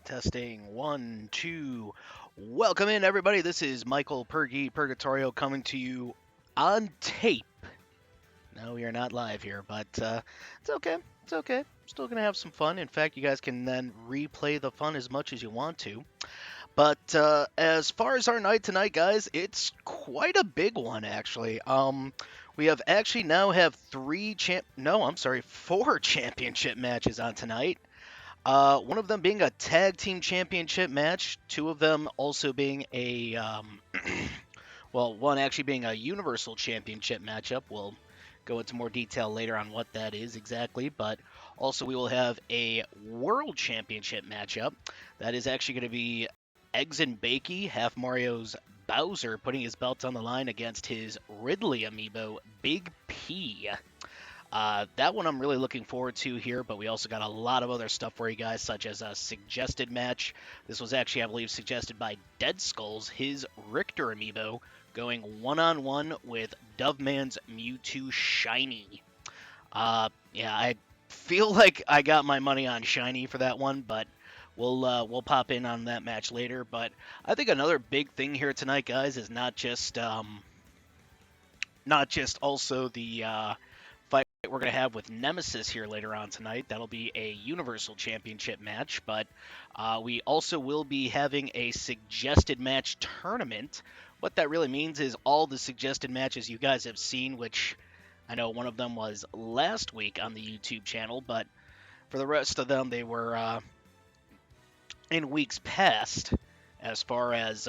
Testing 1, 2. Welcome in, everybody. This is Michael Purgatorio coming to you on tape. No, we are not live here, but it's okay. It's okay. Still going to have some fun. In fact, you guys can then replay the fun as much as you want to. But as far as our night tonight, guys, it's quite a big one, actually. We have actually now have four championship matches on tonight. One of them being a tag team championship match, two of them also being a, one actually being a universal championship matchup. We'll go into more detail later on what that is exactly, but also we will have a world championship matchup. That is actually going to be Eggs and Bakey, half Mario's Bowser, putting his belt on the line against his Ridley amiibo, Big P. That one I'm really looking forward to here, but we also got a lot of other stuff for you guys, such as a suggested match. This was actually, I believe, suggested by Dead Skulls, his Richter amiibo, going one-on-one with Doveman's Mewtwo Shiny. I feel like I got my money on Shiny for that one, but we'll pop in on that match later. But I think another big thing here tonight, guys, is not just also the fight we're going to have with Nemesis here later on tonight. That'll be a Universal Championship match, but we also will be having a suggested match tournament. What that really means is all the suggested matches you guys have seen, which I know one of them was last week on the YouTube channel, but for the rest of them, they were in weeks past, as far as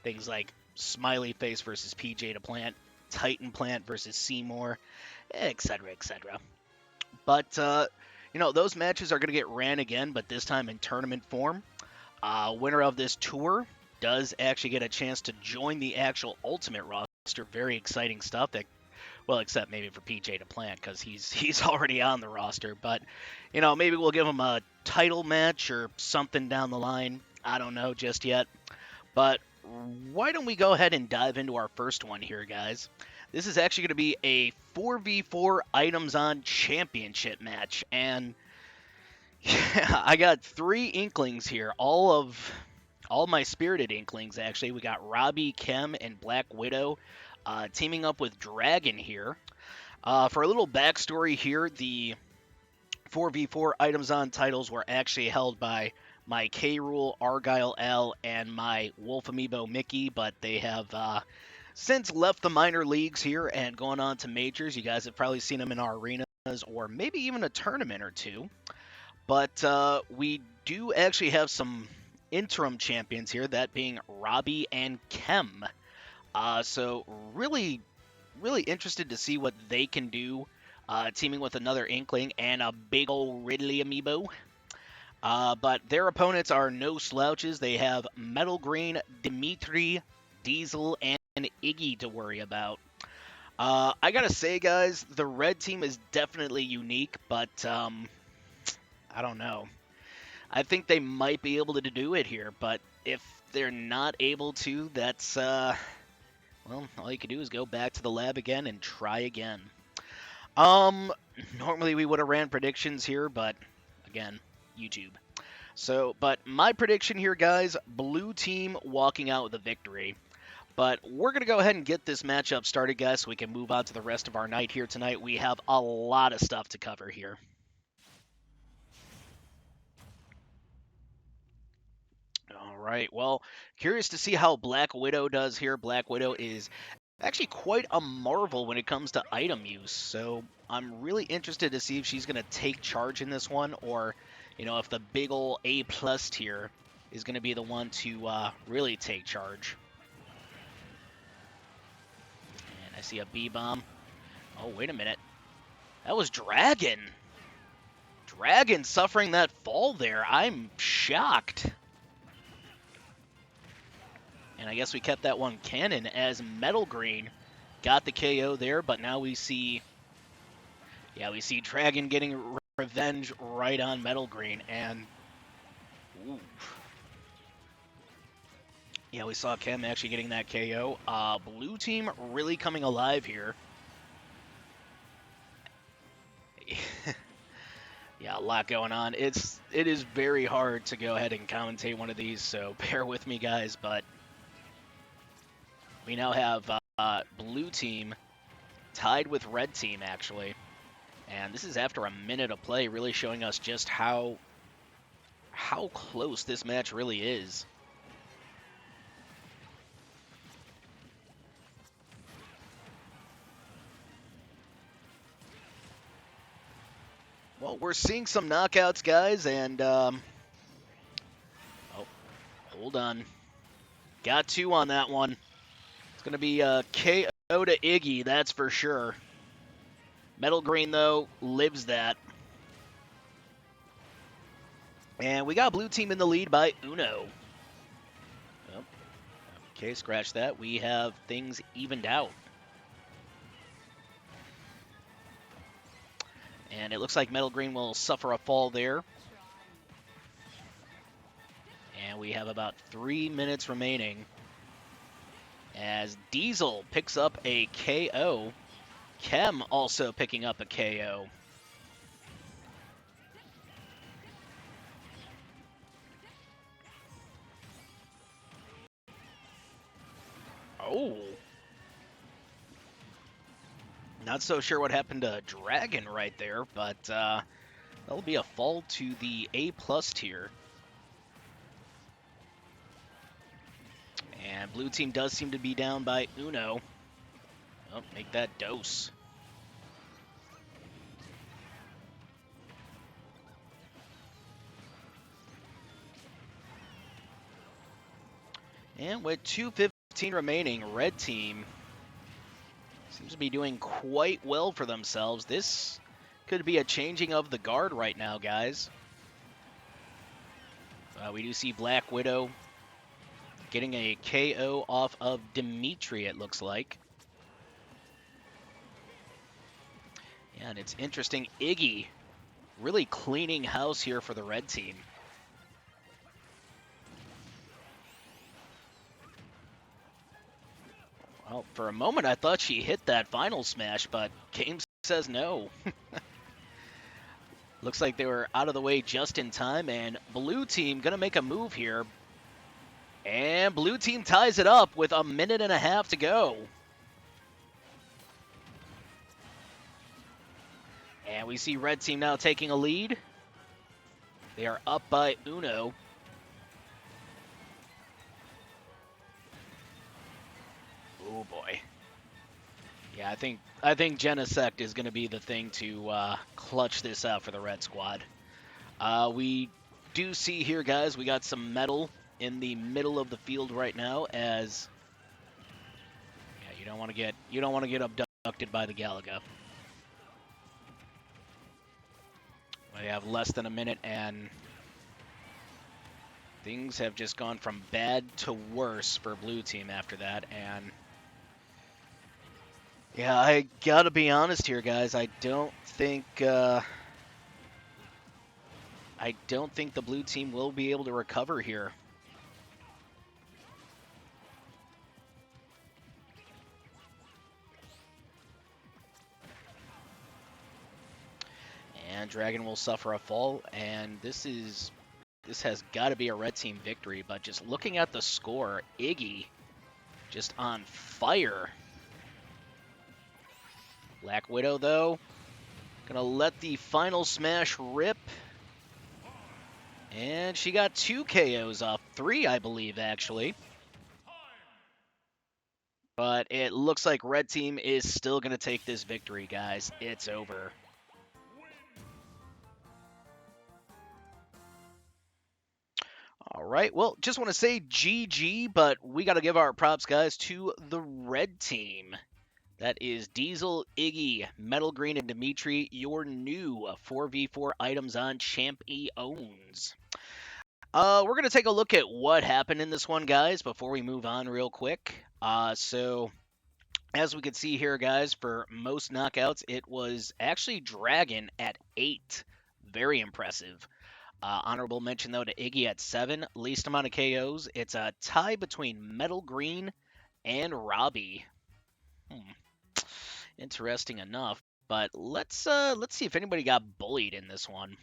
things like Smiley Face versus PJ to Plant, Titan Plant versus Seymour, etc., etc. But, those matches are going to get ran again, but this time in tournament form. Winner of this tour does actually get a chance to join the actual Ultimate roster. Very exciting stuff. Except maybe for PJ to Plant, because he's already on the roster. But, maybe we'll give him a title match or something down the line. I don't know just yet. But why don't we go ahead and dive into our first one here, guys? This is actually going to be a 4v4 items on championship match. And I got three Inklings here. All my Spirited Inklings, actually. We got Robbie, Kem, and Black Widow teaming up with Dragon here. For a little backstory here, the 4v4 items on titles were actually held by my K-Rule, Argyle L, and my Wolf Amiibo Mickey, but they have since left the minor leagues here and gone on to majors. You guys have probably seen them in our arenas or maybe even a tournament or two. But we do actually have some interim champions here, that being Robbie and Kem. So really, really interested to see what they can do, teaming with another Inkling and a big old Ridley amiibo. But their opponents are no slouches. They have Metal Green, Dimitri, Diesel, and Iggy to worry about. I gotta say, guys, the red team is definitely unique, but I don't know. I think they might be able to do it here, but if they're not able to, that's, all you can do is go back to the lab again and try again. Normally we would have ran predictions here, but again, YouTube. So, but my prediction here, guys, blue team walking out with a victory. But we're going to go ahead and get this matchup started, guys, so we can move on to the rest of our night here tonight. We have a lot of stuff to cover here. All right, well, curious to see how Black Widow does here. Black Widow is actually quite a marvel when it comes to item use, so I'm really interested to see if she's going to take charge in this one, or, if the big ol' A+ tier is going to be the one to really take charge. And I see a B-bomb. Oh, wait a minute. That was Dragon. Dragon suffering that fall there. I'm shocked. And I guess we kept that one canon as Metal Green got the KO there, but now we see Dragon getting revenge right on Metal Green, and ooh. Yeah, we saw Kem actually getting that KO. Blue team really coming alive here. Yeah, Yeah, a lot going on. It is very hard to go ahead and commentate one of these, so bear with me, guys. But we now have blue team tied with red team, actually. And this is after a minute of play, really showing us just how close this match really is. Well, we're seeing some knockouts, guys, and oh, hold on. Got 2 on that one. It's going to be a KO to Iggy, that's for sure. Metal Green, though, lives that. And we got blue team in the lead by Uno. Oh, okay, scratch that. We have things evened out. And it looks like Metal Green will suffer a fall there. And we have about 3 minutes remaining as Diesel picks up a KO. Chem also picking up a KO. Oh. Not so sure what happened to Dragon right there, but that'll be a fall to the A+ tier. And blue team does seem to be down by Uno. Oh, make that dose. And with 2:15 remaining, red team seems to be doing quite well for themselves. This could be a changing of the guard right now, guys. We do see Black Widow getting a KO off of Dimitri, it looks like. Yeah, and it's interesting. Iggy really cleaning house here for the red team. Well, for a moment I thought she hit that final smash, but Game says no. Looks like they were out of the way just in time, and blue team gonna make a move here. And blue team ties it up with 1.5 minutes to go. And we see red team now taking a lead. They are up by Uno. Oh boy. Yeah, I think Genesect is going to be the thing to clutch this out for the red squad. We do see here, guys, we got some metal in the middle of the field right now, as yeah, you don't want to get abducted by the Galaga. We have less than a minute, and things have just gone from bad to worse for blue team after that. And yeah, I gotta be honest here, guys. I don't think the blue team will be able to recover here. And Dragon will suffer a fall, and this has got to be a red team victory. But just looking at the score, Iggy just on fire. Black Widow, though, gonna let the final smash rip. And she got 2 KOs off, 3, I believe, actually. But it looks like red team is still gonna take this victory, guys. It's over. All right, well, just want to say GG, but we got to give our props, guys, to the red team. That is Diesel, Iggy, Metal Green, and Dimitri, your new 4v4 items on Champions. We're going to take a look at what happened in this one, guys, before we move on real quick. So, as we can see here, guys, for most knockouts, it was actually Dragon at 8. Very impressive. Honorable mention, though, to Iggy at 7. Least amount of KOs. It's a tie between Metal Green and Robbie. Interesting enough. But let's see if anybody got bullied in this one.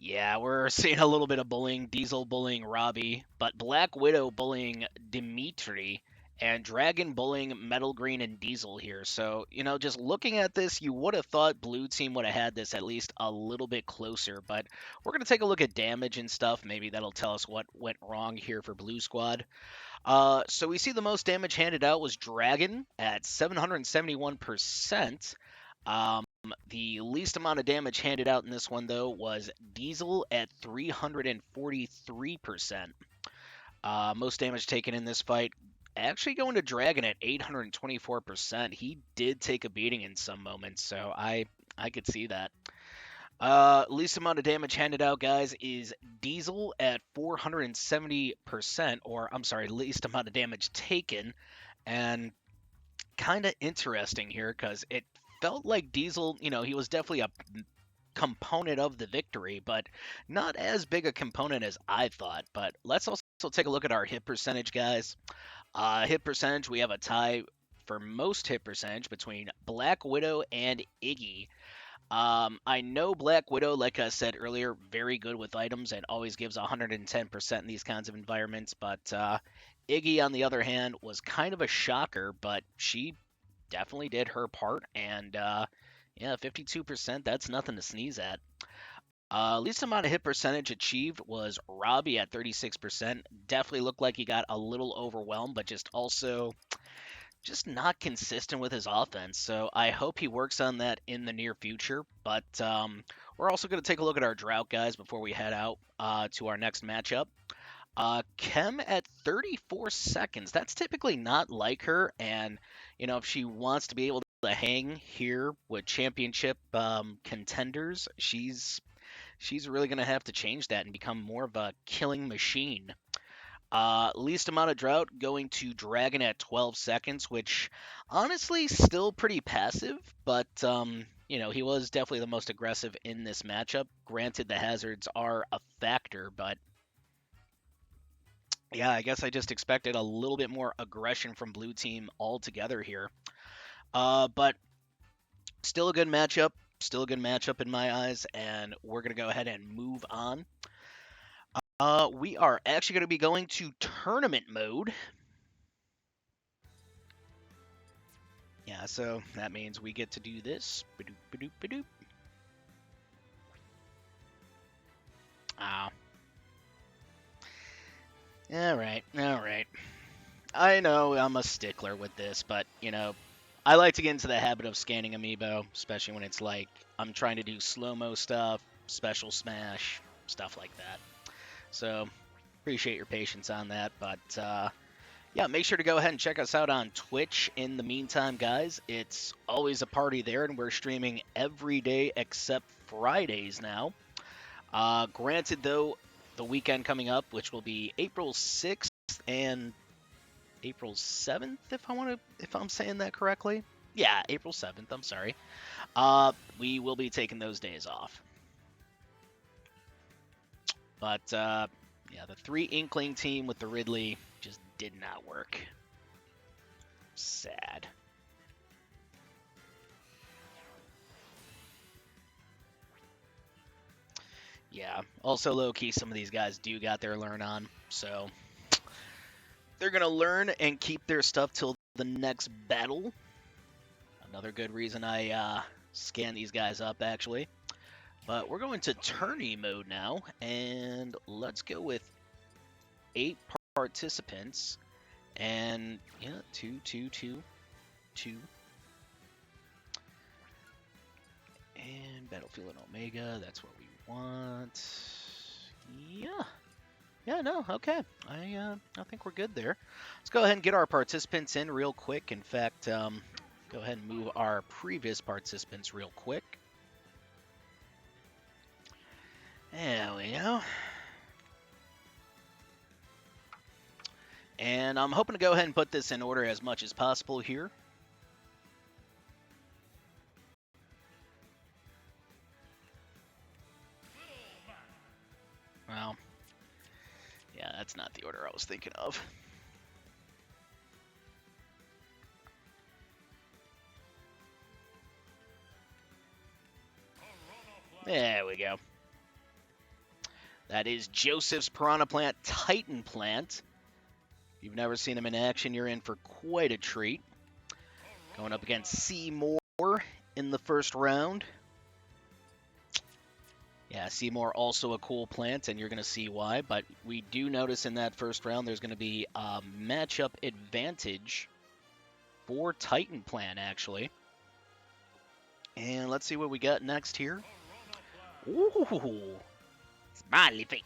Yeah, we're seeing a little bit of bullying. Diesel bullying Robbie, but Black Widow bullying Dimitri, and Dragon bullying Metal Green and Diesel here. So, just looking at this, you would have thought Blue Team would have had this at least a little bit closer, but we're going to take a look at damage and stuff. Maybe that'll tell us what went wrong here for Blue Squad. So we see the most damage handed out was Dragon at 771%. The least amount of damage handed out in this one, though, was Diesel at 343%. Most damage taken in this fight actually going to Dragon at 824%. He did take a beating in some moments, so I could see that. Least amount of damage handed out, guys, is Diesel at 470%, or I'm sorry, least amount of damage taken. And kind of interesting here because it felt like Diesel, he was definitely a component of the victory, but not as big a component as I thought. But let's also take a look at our hit percentage, guys. Hit percentage, we have a tie for most hit percentage between Black Widow and Iggy. I know Black Widow, like I said earlier, very good with items and always gives 110% in these kinds of environments. But Iggy, on the other hand, was kind of a shocker, but she definitely did her part. And yeah, 52%, that's nothing to sneeze at. Least amount of hit percentage achieved was Robbie at 36%. Definitely looked like he got a little overwhelmed, but just not consistent with his offense. So I hope he works on that in the near future. But we're also going to take a look at our drought, guys, before we head out to our next matchup. Chem at 34 seconds. That's typically not like her. And, if she wants to be able to hang here with championship contenders, she's really going to have to change that and become more of a killing machine. Least amount of drought going to Dragon at 12 seconds, which honestly still pretty passive, but he was definitely the most aggressive in this matchup. Granted, the hazards are a factor, but yeah, I guess I just expected a little bit more aggression from Blue Team altogether here. But still a good matchup, in my eyes, and we're gonna go ahead and move on. We are actually going to be going to tournament mode. Yeah, so that means we get to do this. Ba-doop, ba-doop, ba-doop. All right. I know I'm a stickler with this, but, I like to get into the habit of scanning Amiibo, especially when it's like I'm trying to do slow-mo stuff, special smash, stuff like that. So, appreciate your patience on that, but yeah, make sure to go ahead and check us out on Twitch in the meantime, guys. It's always a party there, and we're streaming every day except Fridays now. Granted, though, the weekend coming up, which will be April 6th and April 7th, if I'm saying that correctly. Yeah, April 7th, I'm sorry. We will be taking those days off. But, yeah, the 3 Inkling team with the Ridley just did not work. Sad. Yeah. Also, low-key, some of these guys do got their learn on, so they're going to learn and keep their stuff till the next battle. Another good reason I scan these guys up, actually. But we're going to tourney mode now, and let's go with 8 participants. And, yeah, 2, 2, 2, 2. And Battlefield and Omega, that's what we want. Yeah. Yeah, no, okay. I think we're good there. Let's go ahead and get our participants in real quick. In fact, go ahead and move our previous participants real quick. There we go. And I'm hoping to go ahead and put this in order as much as possible here. Well, yeah, that's not the order I was thinking of. There we go. That is Joseph's Piranha Plant Titan Plant. If you've never seen him in action, you're in for quite a treat. Going up against Seymour in the first round. Yeah, Seymour also a cool plant, and you're going to see why. But we do notice in that first round there's going to be a matchup advantage for Titan Plant, actually. And let's see what we got next here. Ooh, smiley face.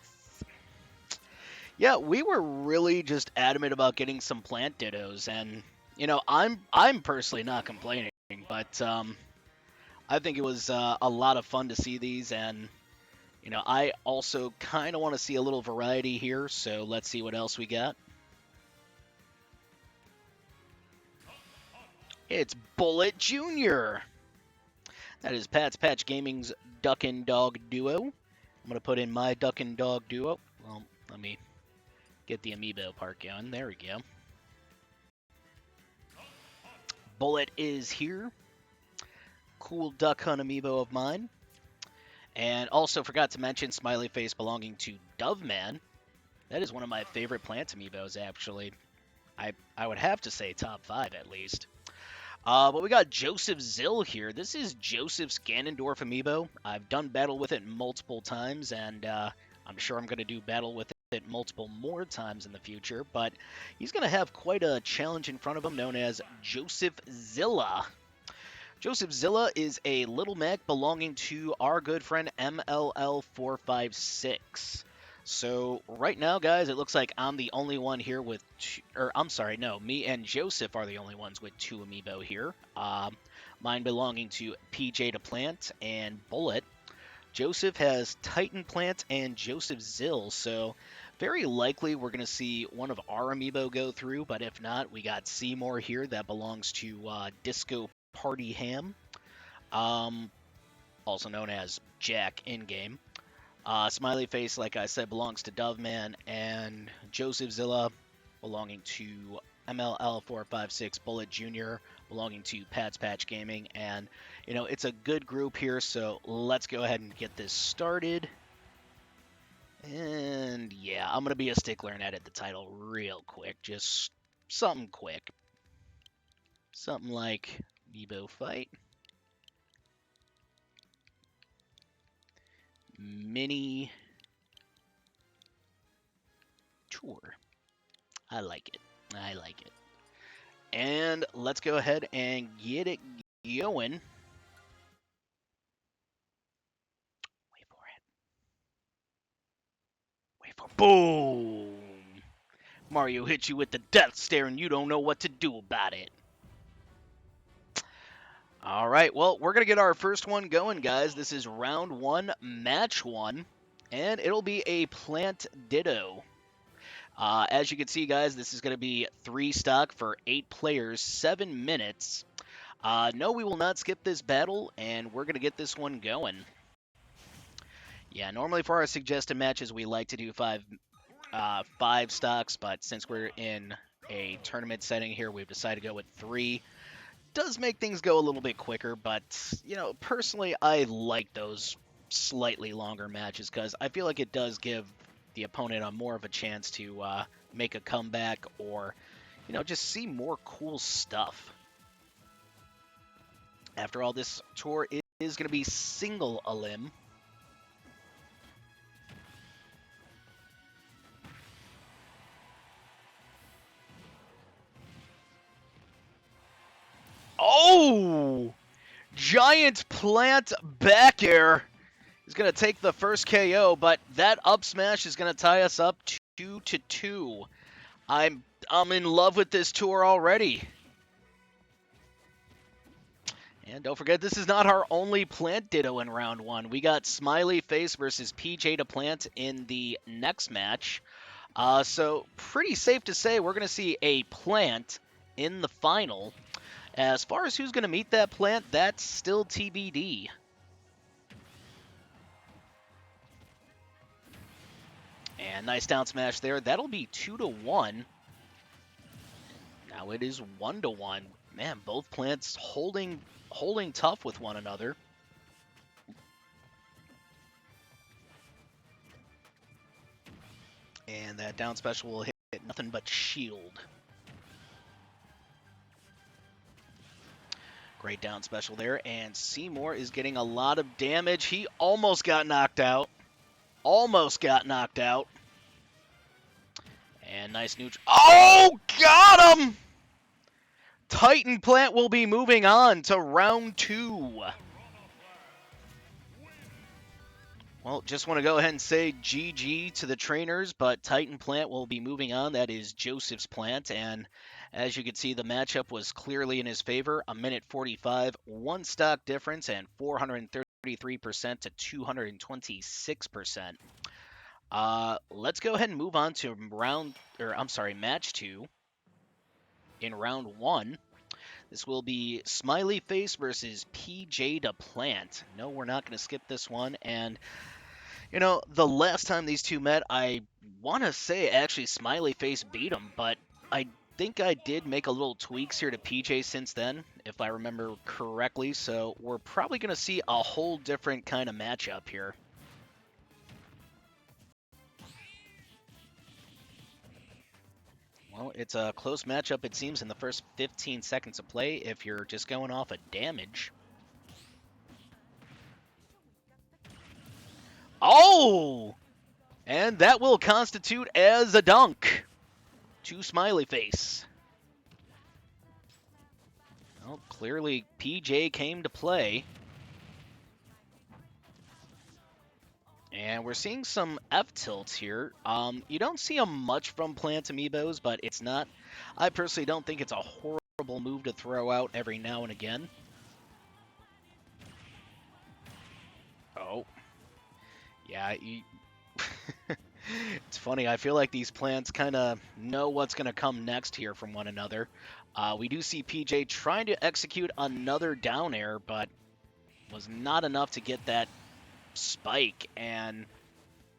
Yeah, we were really just adamant about getting some plant dittos, and you know, I'm personally not complaining, but I think it was a lot of fun to see these, and you know, I also kind of want to see a little variety here, so let's see what else we got. It's Bullet Jr. That is Pat's Patch Gaming's Duck and Dog Duo. I'm going to put in my Duck and Dog Duo. Well, let me get the amiibo part going. There we go. Bullet is here. Cool Duck Hunt amiibo of mine. And also forgot to mention Smiley Face belonging to Doveman. That is one of my favorite plant amiibos, actually. I would have to say top 5 at least. But we got Joseph Zill here. This is Joseph's Ganondorf amiibo. I've done battle with it multiple times, and I'm sure I'm going to do battle with it multiple more times in the future. But he's going to have quite a challenge in front of him known as Joseph Zilla. Joseph Zilla is a little mech belonging to our good friend MLL456. So right now, guys, it looks like I'm the only one here with two, or I'm sorry, no, me and Joseph are the only ones with 2 amiibo here. Mine belonging to PJ to Plant and Bullet. Joseph has Titan Plant and Joseph Zill, so very likely we're going to see one of our amiibo go through, but if not, we got Seymour here that belongs to Disco Party Ham, also known as Jack in-game. Smiley Face, like I said, belongs to Doveman, and Joseph Zilla belonging to MLL456, Bullet Jr. belonging to Pat's Patch Gaming, and you know, it's a good group here, so let's go ahead and get this started. And yeah, I'm going to be a stickler and edit the title real quick, just something quick. Something like AmiiboFight. Mini tour. I like it. I like it. And let's go ahead and get it going. Wait for it. Wait for boom. Mario hits you with the death stare and you don't know what to do about it. All right, well, we're going to get our first one going, guys. This is round 1, match 1, and it'll be a plant ditto. As you can see, guys, this is going to be 3 stock for 8 players, 7 minutes. No, we will not skip this battle, and we're going to get this one going. Yeah, normally for our suggested matches, we like to do 5 stocks, but since we're in a tournament setting here, we've decided to go with 3. Does make things go a little bit quicker, but, you know, personally, I like those slightly longer matches because I feel like it does give the opponent a more of a chance to make a comeback or, you know, just see more cool stuff. After all, this tour is going to be single a limb. Oh! Giant plant back air is going to take the first KO, but that up smash is going to tie us up 2-2. I'm in love with this tour already. And don't forget, this is not our only plant ditto in round 1. We got Smiley Face versus PJ to Plant in the next match. So pretty safe to say we're going to see a plant in the final. As far as who's going to meet that plant, that's still TBD. And nice down smash there. That'll be 2-1. Now it is 1-1. Man, both plants holding tough with one another. And that down special will hit nothing but shield. Great down special there, and Seymour is getting a lot of damage. He almost got knocked out. Almost got knocked out. And nice neutral. Oh, got him! Titan Plant will be moving on to round 2. Well, just want to go ahead and say GG to the trainers, but Titan Plant will be moving on. That is Joseph's plant, and as you can see, the matchup was clearly in his favor. A minute 45, 1 stock difference, and 433% to 226%. Let's go ahead and move on to match 2. In round 1, this will be Smiley Face versus PJ the Plant. No, we're not going to skip this one, and you know, the last time these two met, I want to say actually Smiley Face beat him, but I think I did make a little tweaks here to PJ since then, if I remember correctly, so we're probably going to see a whole different kind of matchup here. Well, it's a close matchup, it seems, in the first 15 seconds of play if you're just going off of damage. Oh! And that will constitute as a dunk to Smiley Face. Well, clearly PJ came to play. And we're seeing some F-tilts here. You don't see them much from Plant Amiibos, but it's not... I personally don't think it's a horrible move to throw out every now and again. Oh. Yeah, it's funny. I feel like these plants kind of know what's going to come next here from one another. We do see PJ trying to execute another down air, but was not enough to get that spike, and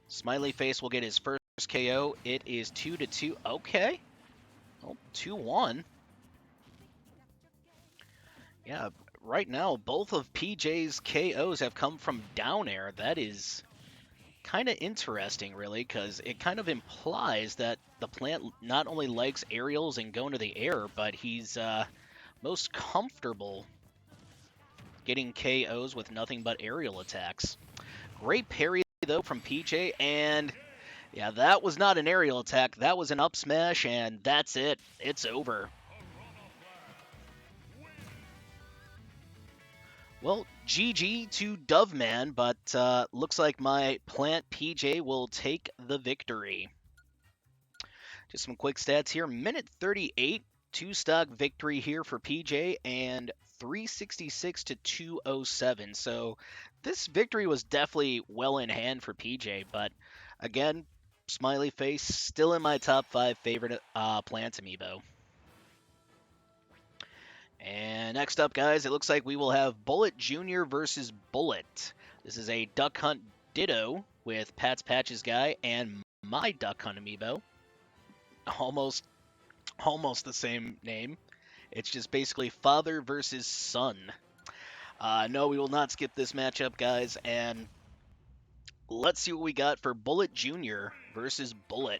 Smiley Face will get his first KO. It is 2-2. Okay. Well, 2-1. Yeah, right now, both of PJ's KOs have come from down air. That is kind of interesting, really, because it kind of implies that the plant not only likes aerials and going to the air, but he's most comfortable getting KOs with nothing but aerial attacks. Great parry, though, from PJ, and yeah, that was not an aerial attack. That was an up smash, and that's it. It's over. Well, GG to Doveman, but looks like my plant PJ will take the victory. Just some quick stats here. Minute 38, 2-stock victory here for PJ, and 366 to 207. So this victory was definitely well in hand for PJ, but again, Smiley Face still in my top 5 favorite Plant Amiibo. And next up, guys, it looks like we will have Bullet Jr. versus Bullet. This is a Duck Hunt Ditto with Pat's Patches guy and my Duck Hunt Amiibo. Almost the same name. It's just basically father versus son. No, we will not skip this matchup, guys, and let's see what we got for Bullet Jr. versus Bullet.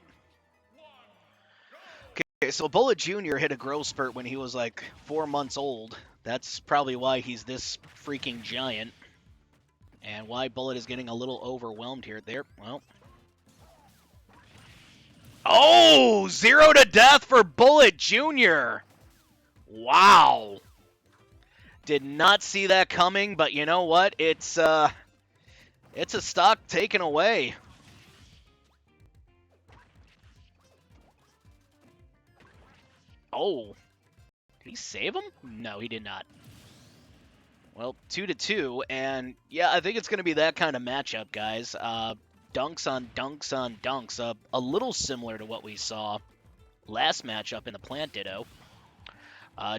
Okay, so Bullet Jr. hit a growth spurt when he was like 4 months old. That's probably why he's this freaking giant. And why Bullet is getting a little overwhelmed here. Well. Oh! 0 to death for Bullet Jr. Wow. Did not see that coming, but you know what? It's a stock taken away. Oh. Did he save him? No, he did not. Well, 2-2, and yeah, I think it's going to be that kind of matchup, guys. Dunks on dunks on dunks. A little similar to what we saw last matchup in the Plant Ditto.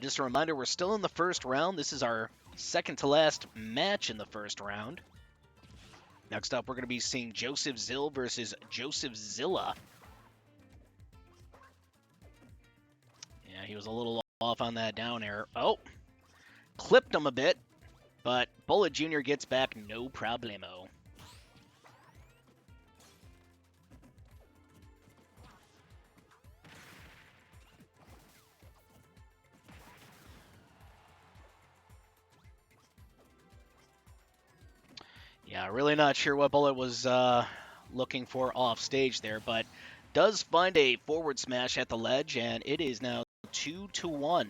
Just a reminder, we're still in the first round. This is our second to last match in the first round. Next up, we're going to be seeing Joseph Zill versus Joseph Zilla. Yeah, he was a little off on that down air. Oh, clipped him a bit, but Bullet Jr. gets back no problemo. Yeah, really not sure what Bullet was looking for off stage there, but does find a forward smash at the ledge, and it is now 2-1.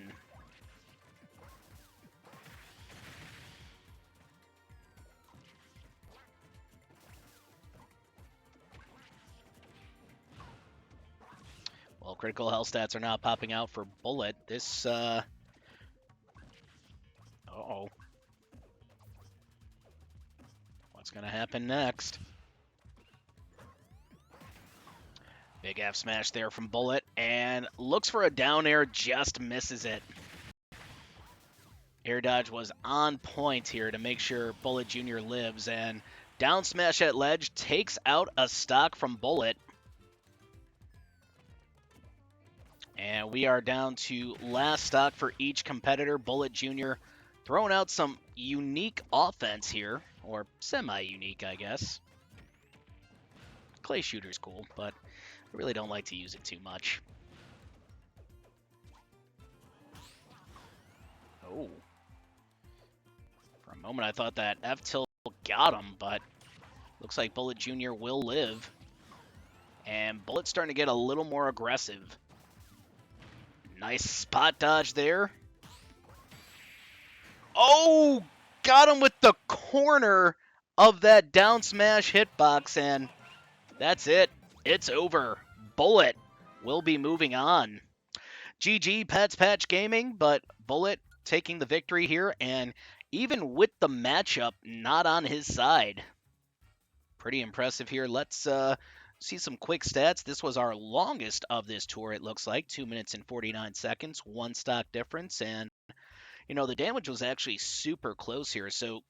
Well, critical health stats are not popping out for Bullet. This, uh-oh. What's going to happen next? Big F smash there from Bullet, and looks for a down air, just misses it. Air dodge was on point here to make sure Bullet Jr. lives, and down smash at ledge takes out a stock from Bullet. And we are down to last stock for each competitor. Bullet Jr. throwing out some unique offense here, or semi-unique, I guess. Clay shooter's cool, but I really don't like to use it too much. Oh. For a moment, I thought that F-tilt got him, but looks like Bullet Jr. will live. And Bullet's starting to get a little more aggressive. Nice spot dodge there. Oh! Got him with the corner of that down smash hitbox, and that's it. It's over. Bullet will be moving on. GG, Pets Patch Gaming, but Bullet taking the victory here, and even with the matchup not on his side. Pretty impressive here. Let's see some quick stats. This was our longest of this tour, it looks like. 2 minutes and 49 seconds, 1 stock difference, and, you know, the damage was actually super close here, so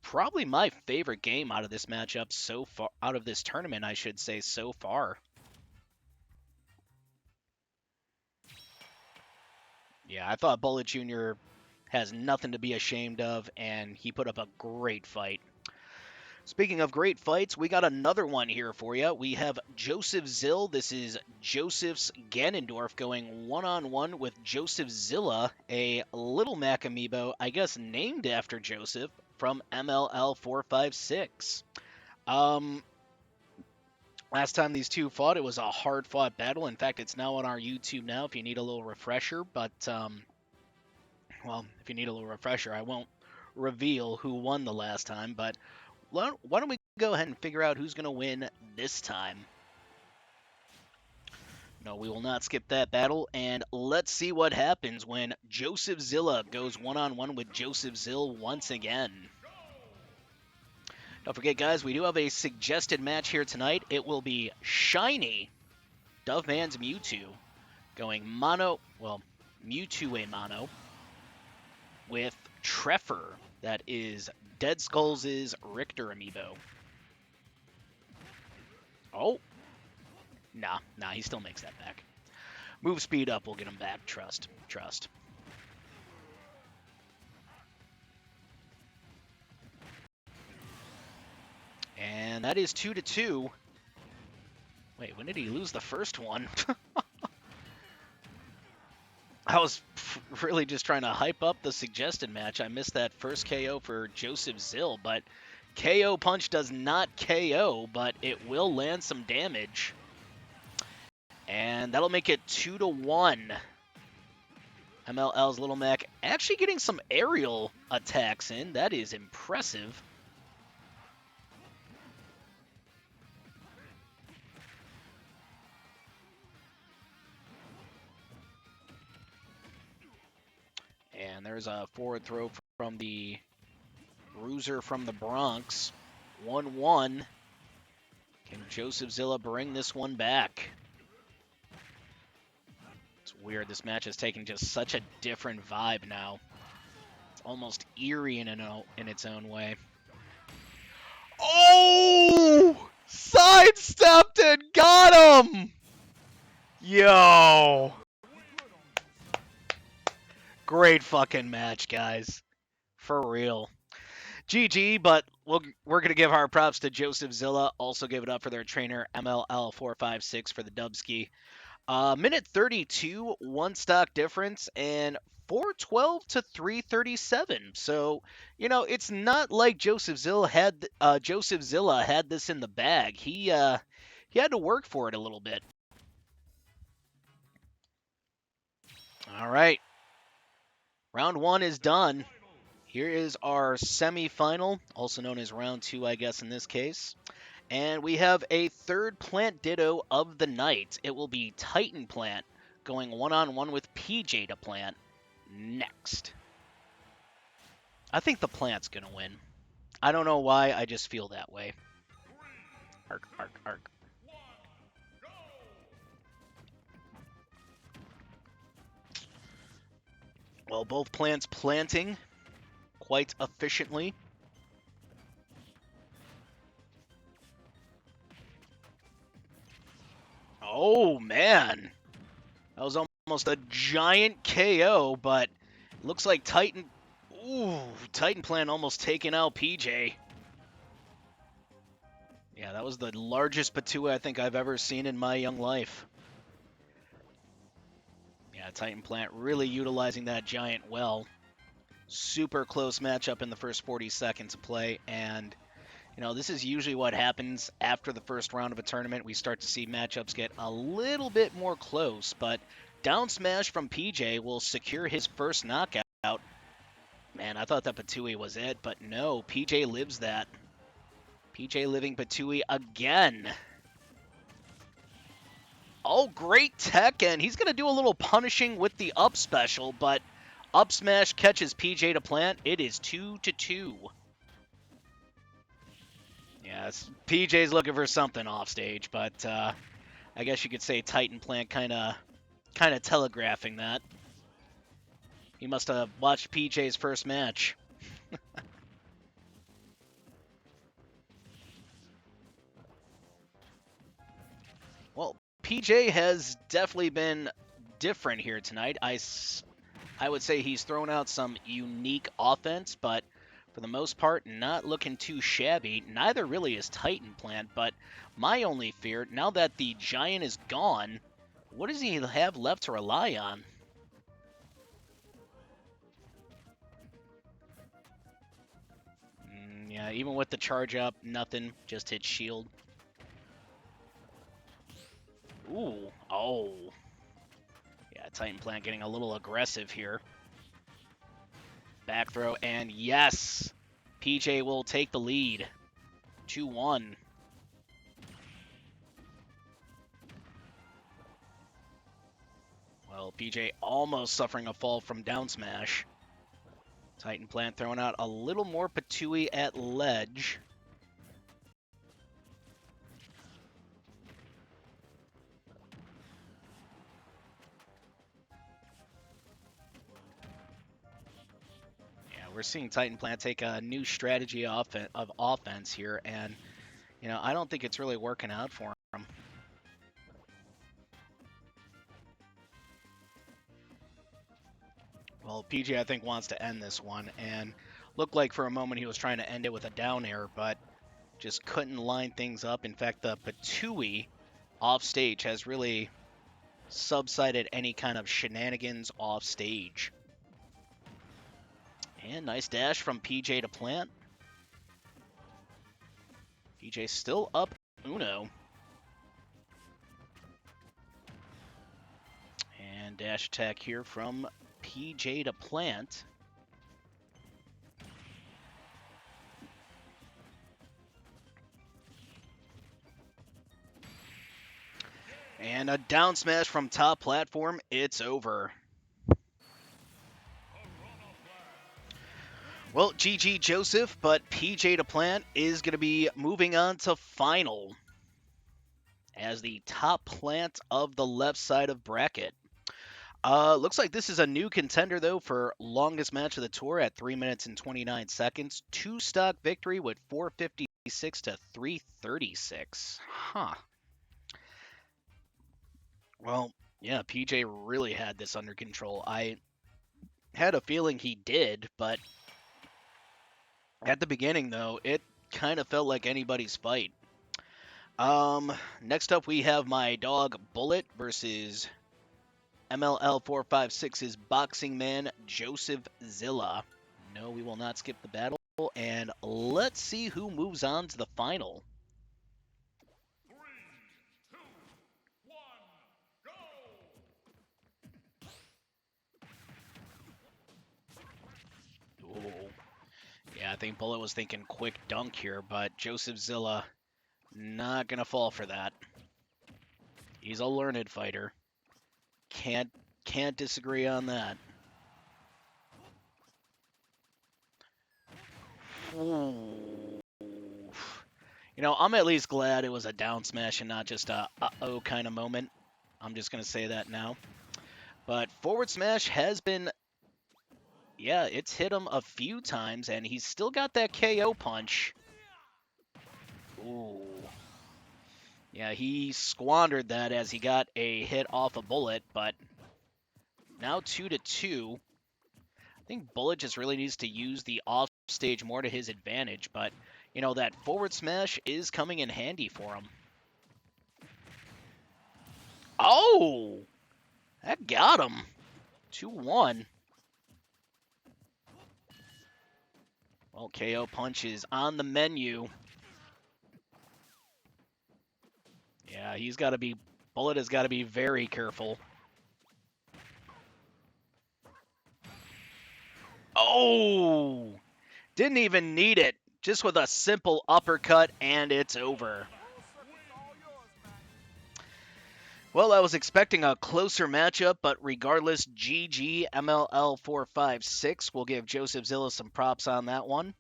probably my favorite game out of this matchup so far, out of this tournament, I should say, so far. Yeah, I thought Bullet Jr. has nothing to be ashamed of, and he put up a great fight. Speaking of great fights, we got another one here for you. We have Joseph Zill. This is Joseph's Ganondorf going one-on-one with Joseph Zilla, a Little Mac amiibo, I guess named after Joseph, from MLL456. Last time these two fought, it was a hard-fought battle. In fact, it's now on our YouTube now if you need a little refresher. But, well, if you need a little refresher, I won't reveal who won the last time. But why don't we go ahead and figure out who's going to win this time? No, we will not skip that battle. And let's see what happens when Joseph Zilla goes one-on-one with Joseph Zill once again. Don't forget, guys, we do have a suggested match here tonight. It will be Shiny, Doveman's Mewtwo, going mono, well, Mewtwo a mono, with Treffer, that is Dead Skulls' Richter amiibo. Oh. Nah, he still makes that back. Move speed up, we'll get him back. Trust. And that is 2-2. Wait, when did he lose the first one? I was really just trying to hype up the suggested match. I missed that first KO for Joseph Zill, but KO Punch does not KO, but it will land some damage. And that'll make it 2-1. MLL's Little Mac actually getting some aerial attacks in. That is impressive. And there's a forward throw from the Bruiser from the Bronx. 1-1. Can Joseph Zilla bring this one back? It's weird. This match is taking just such a different vibe now. It's almost eerie in its own way. Oh! Sidestepped and got him! Yo! Great fucking match, guys. For real. GG, but we're going to give our props to Joseph Zilla. Also give it up for their trainer, MLL456, for the dubski. Minute 32, 1 stock difference, and 412 to 337. So, it's not like Joseph Zilla had this in the bag. He had to work for it a little bit. All right. Round 1 is done. Here is our semifinal, also known as round 2, I guess, in this case. And we have a third plant ditto of the night. It will be Titan Plant going one-on-one with PJ to Plant next. I think the Plant's going to win. I don't know why, I just feel that way. Arc, arc, arc. Well, both plants planting quite efficiently. Oh, man. That was almost a giant KO, but looks like Titan Plant almost taking out PJ. Yeah, that was the largest Patui I think I've ever seen in my young life. Yeah, Titan Plant really utilizing that giant well. Super close matchup in the first 40 seconds of play, and this is usually what happens after the first round of a tournament. We start to see matchups get a little bit more close, but down smash from PJ will secure his first knockout. Man, I thought that Patui was it, but no, PJ lives that. PJ living Patui again. Oh, great tech, and he's going to do a little punishing with the up special, but up smash catches PJ to Plant. It is 2-2. Yes, PJ's looking for something off stage, but I guess you could say Titan Plant kind of telegraphing that. He must have watched PJ's first match. Well, PJ has definitely been different here tonight. I would say he's thrown out some unique offense, but for the most part, not looking too shabby. Neither really is Titan Plant, but my only fear, now that the Giant is gone, what does he have left to rely on? Yeah, even with the charge up, nothing. Just hit shield. Ooh, oh. Yeah, Titan Plant getting a little aggressive here. Back throw, and yes! PJ will take the lead. 2-1. Well, PJ almost suffering a fall from down smash. Titan Plant throwing out a little more Patui at ledge. Yeah, we're seeing Titan Plant take a new strategy of offense here, and I don't think it's really working out for him. Well, PJ, I think, wants to end this one, and looked like for a moment he was trying to end it with a down air, but just couldn't line things up. In fact, the Patui off stage has really subsided any kind of shenanigans off stage. And nice dash from PJ to Plant. PJ still up uno. And dash attack here from PJ to Plant. And a down smash from top platform. It's over. Well, GG Joseph, but PJ to Plant is going to be moving on to final as the top plant of the left side of bracket. Looks like this is a new contender, though, for longest match of the tour at 3 minutes and 29 seconds. 2-stock victory with 456 to 336. Huh. Well, yeah, PJ really had this under control. I had a feeling he did, but at the beginning, though, it kind of felt like anybody's fight. Next up, we have my dog Bullet versus MLL 456's boxing man, Joseph Zilla. No, we will not skip the battle. And let's see who moves on to the final. 3, 2, 1, go! Ooh. Yeah, I think Bullet was thinking quick dunk here, but Joseph Zilla not going to fall for that. He's a learned fighter. Can't disagree on that. Ooh. You know, I'm at least glad it was a down smash and not just a uh-oh kind of moment. I'm just going to say that now. But forward smash has been, yeah, it's hit him a few times, and he's still got that KO punch. Ooh. Yeah, he squandered that as he got a hit off a Bullet, but now 2-2. I think Bullet just really needs to use the off stage more to his advantage, but, you know, that forward smash is coming in handy for him. Oh! That got him. 2-1. Well, KO punch is on the menu. Yeah, Bullet has got to be very careful. Oh! Didn't even need it. Just with a simple uppercut, and it's over. Well, I was expecting a closer matchup, but regardless, GG MLL 456. We'll give Joseph Zilla some props on that one.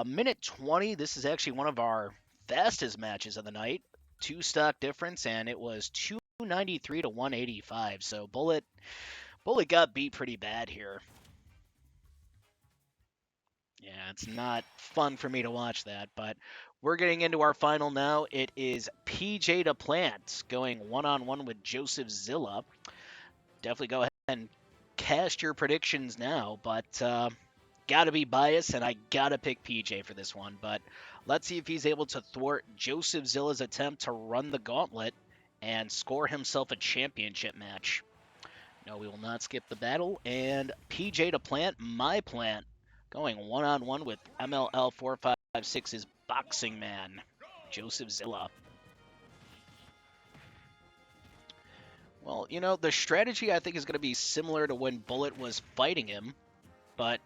Minute 20, this is actually one of our fastest matches of the night. 2 stock difference, and it was 293 to 185. So Bullet got beat pretty bad here. Yeah, it's not fun for me to watch that, but we're getting into our final now. It is PJ DePlant going one-on-one with Joseph Zilla. Definitely go ahead and cast your predictions now, but gotta be biased, and I gotta pick PJ for this one. But let's see if he's able to thwart Joseph Zilla's attempt to run the gauntlet and score himself a championship match. No, we will not skip the battle, and PJ DePlant, my plant, going one-on-one with MLL 456's boxing man, Joseph Zilla. Well, you know, the strategy I think is going to be similar to when Bullet was fighting him, but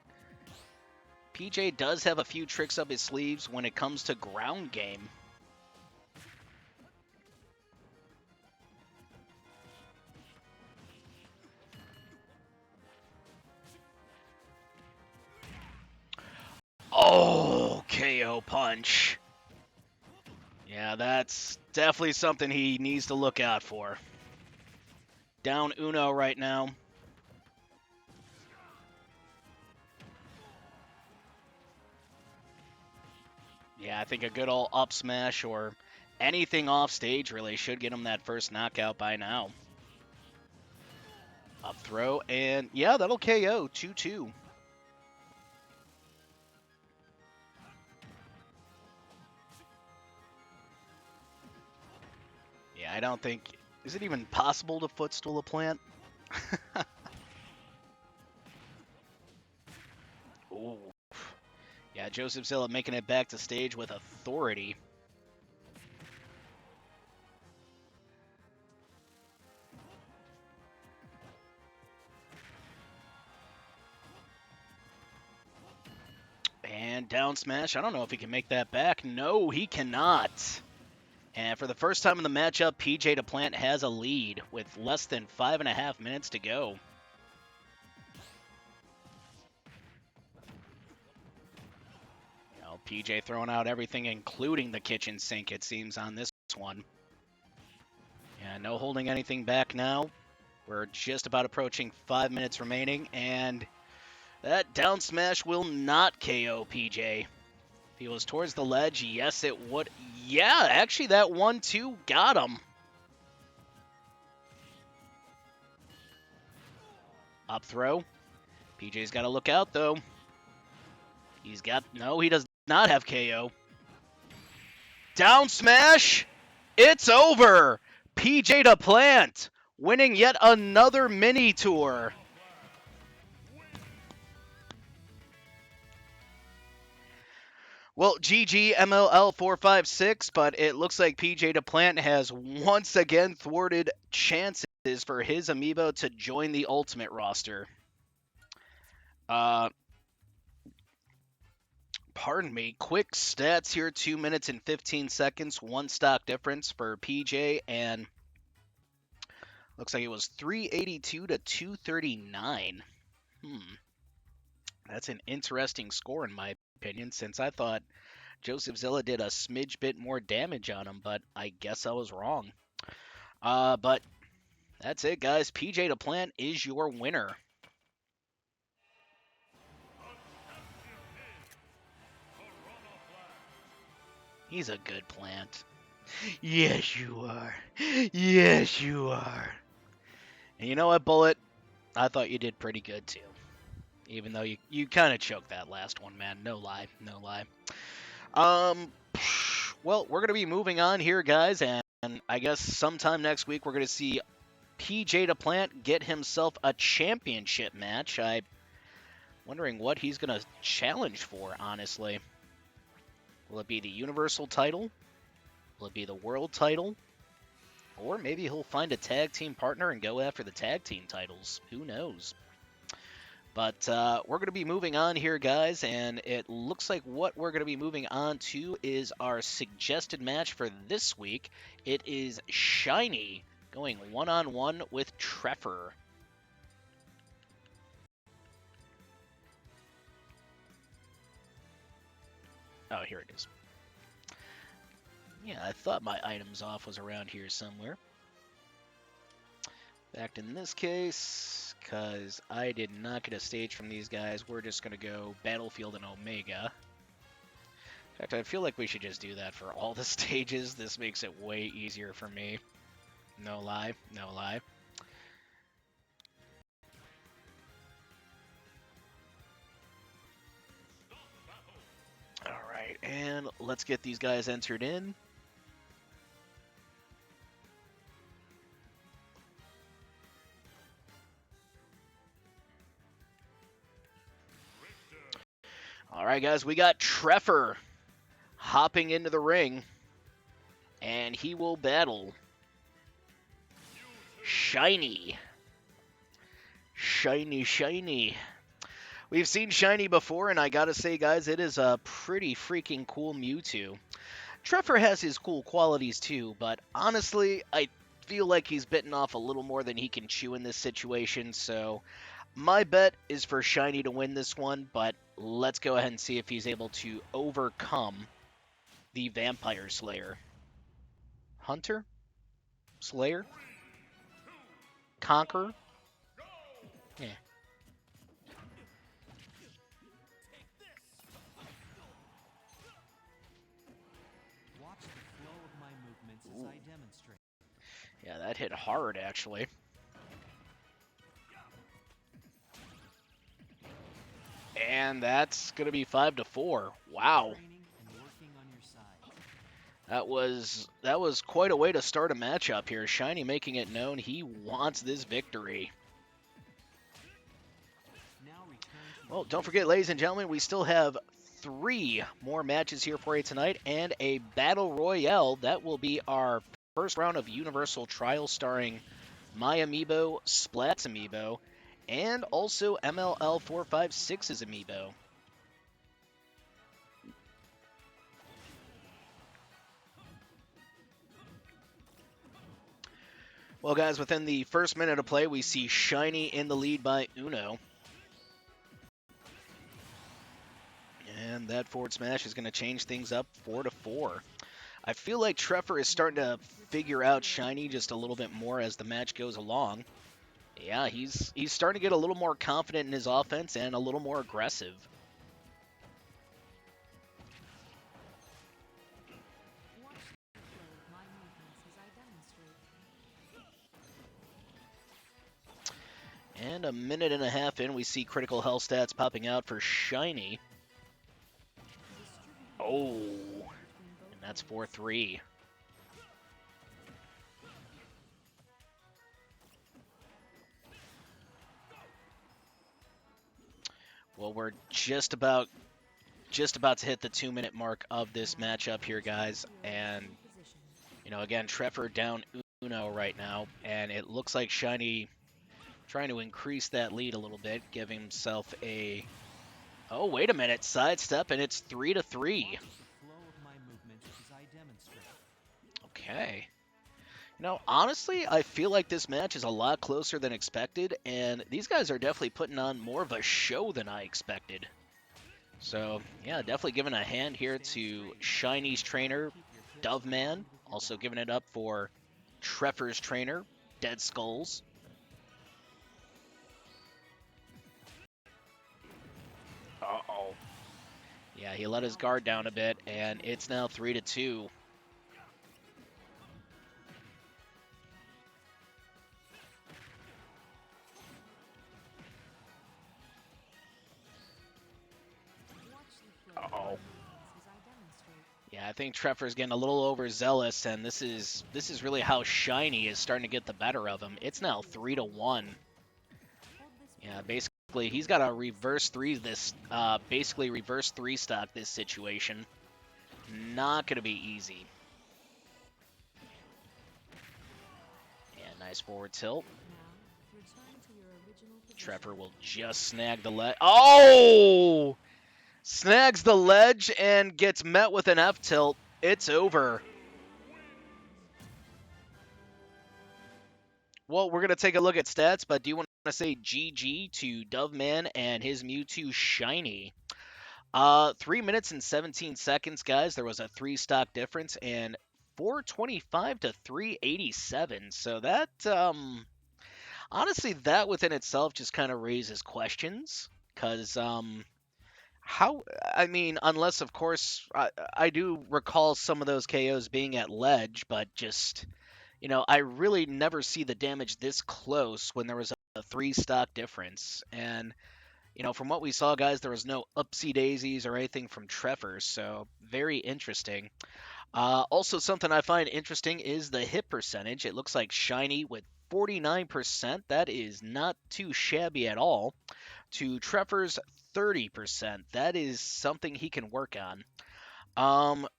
PJ does have a few tricks up his sleeves when it comes to ground game. Oh, KO punch. Yeah, that's definitely something he needs to look out for. Down Uno right now. Yeah, I think a good old up smash or anything off stage really should get him that first knockout by now. Up throw, and yeah, that'll KO. 2-2. Yeah, I don't think... Is it even possible to footstool a plant? Ooh. Yeah, Joseph Zilla making it back to stage with authority. And down smash. I don't know if he can make that back. No, he cannot. And for the first time in the matchup, PJ DePlant has a lead with less than 5.5 minutes to go. You know, PJ throwing out everything, including the kitchen sink, it seems, on this one. Yeah, no holding anything back now. We're just about approaching 5 minutes remaining, and that down smash will not KO PJ. If he was towards the ledge, yes, it would. Yeah, actually, that 1-2 got him. Up throw. PJ's got to look out, though. No, he does not have KO. Down smash. It's over. PJ DePlant winning yet another mini tour. Well, GG MLL456, but it looks like PJ DePlant has once again thwarted chances for his amiibo to join the Ultimate roster. Uh, Pardon me, quick stats here, 2 minutes and 15 seconds, one stock difference for PJ, and looks like it was 382 to 239. That's an interesting score in my opinion, since I thought Joseph Zilla did a smidge bit more damage on him, but I guess I was wrong. But that's it, guys. PJ DePlant is your winner. He's a good plant. Yes, you are. Yes, you are. And you know what, Bullet? I thought you did pretty good, too. Even though you kind of choked that last one, man. No lie. No lie. Well, we're going to be moving on here, guys, and I guess sometime next week we're going to see PJ DePlant get himself a championship match. I'm wondering what he's going to challenge for, honestly. Will it be the Universal title? Will it be the World title? Or maybe he'll find a tag team partner and go after the tag team titles. Who knows? But we're going to be moving on here, guys, and it looks like what we're going to be moving on to is our suggested match for this week. It is Shiny going one-on-one with Treffer. Oh, here it is. Yeah, I thought my items off was around here somewhere. Back in this case, because I did not get a stage from these guys, we're just going to go Battlefield and Omega. In fact, I feel like we should just do that for all the stages. This makes it way easier for me. No lie, no lie. Alright, and let's get these guys entered in. Alright, guys, we got Treffer hopping into the ring, and he will battle Shiny. Shiny. We've seen Shiny before, and I gotta say, guys, it is a pretty freaking cool Mewtwo. Treffer has his cool qualities too, but honestly, I feel like he's bitten off a little more than he can chew in this situation, so my bet is for Shiny to win this one, but let's go ahead and see if he's able to overcome the Vampire Slayer. Hunter? Slayer? Conqueror? Yeah. Watch the flow of my movements as I demonstrate. Yeah, that hit hard, actually. And that's going to be 5-4. Wow. That was quite a way to start a matchup here. Shiny making it known he wants this victory. Well, don't forget, ladies and gentlemen, we still have 3 more matches here for you tonight and a Battle Royale. That will be our first round of Universal Trial starring my amiibo, Splat's amiibo, and also MLL456's amiibo. Well, guys, within the first minute of play, we see Shiny in the lead by Uno. And that forward smash is going to change things up 4-4. I feel like Treffer is starting to figure out Shiny just a little bit more as the match goes along. Yeah, he's starting to get a little more confident in his offense and a little more aggressive. And a minute and a half in, we see critical health stats popping out for Shiny. Oh, and that's 4-3. Well, we're just about to hit the 2-minute mark of this matchup here, guys. And, again, Trevor down Uno right now. And it looks like Shiny trying to increase that lead a little bit, giving himself a... Oh, wait a minute. Sidestep, and it's 3-3. Okay. Honestly, I feel like this match is a lot closer than expected, and these guys are definitely putting on more of a show than I expected. So, yeah, definitely giving a hand here to Shiny's trainer, Doveman. Also giving it up for Trevor's trainer, Dead Skulls. Uh-oh. Yeah, he let his guard down a bit, and it's now 3-2. Uh-oh. Yeah, I think Trevor's getting a little overzealous, and this is really how Shiny is starting to get the better of him. It's now 3-1. Yeah, basically he's got a reverse three stock this situation. Not gonna be easy. Yeah, nice forward tilt. Trevor will just snag the ledge. Oh! Snags the ledge and gets met with an F tilt. It's over. Well, we're going to take a look at stats, but do you want to say GG to Doveman and his Mewtwo Shiny? 3 minutes and 17 seconds, guys. There was a 3-stock difference, and 425 to 387. So that, honestly, that within itself just kind of raises questions. Because, unless, of course, I do recall some of those KOs being at ledge, but just, I really never see the damage this close when there was a 3-stock difference. And, from what we saw, guys, there was no upsy daisies or anything from Trevor, so very interesting. Also, something I find interesting is the hit percentage. It looks like Shiny with 49%. That is not too shabby at all. To Trevor's 30%. That is something he can work on.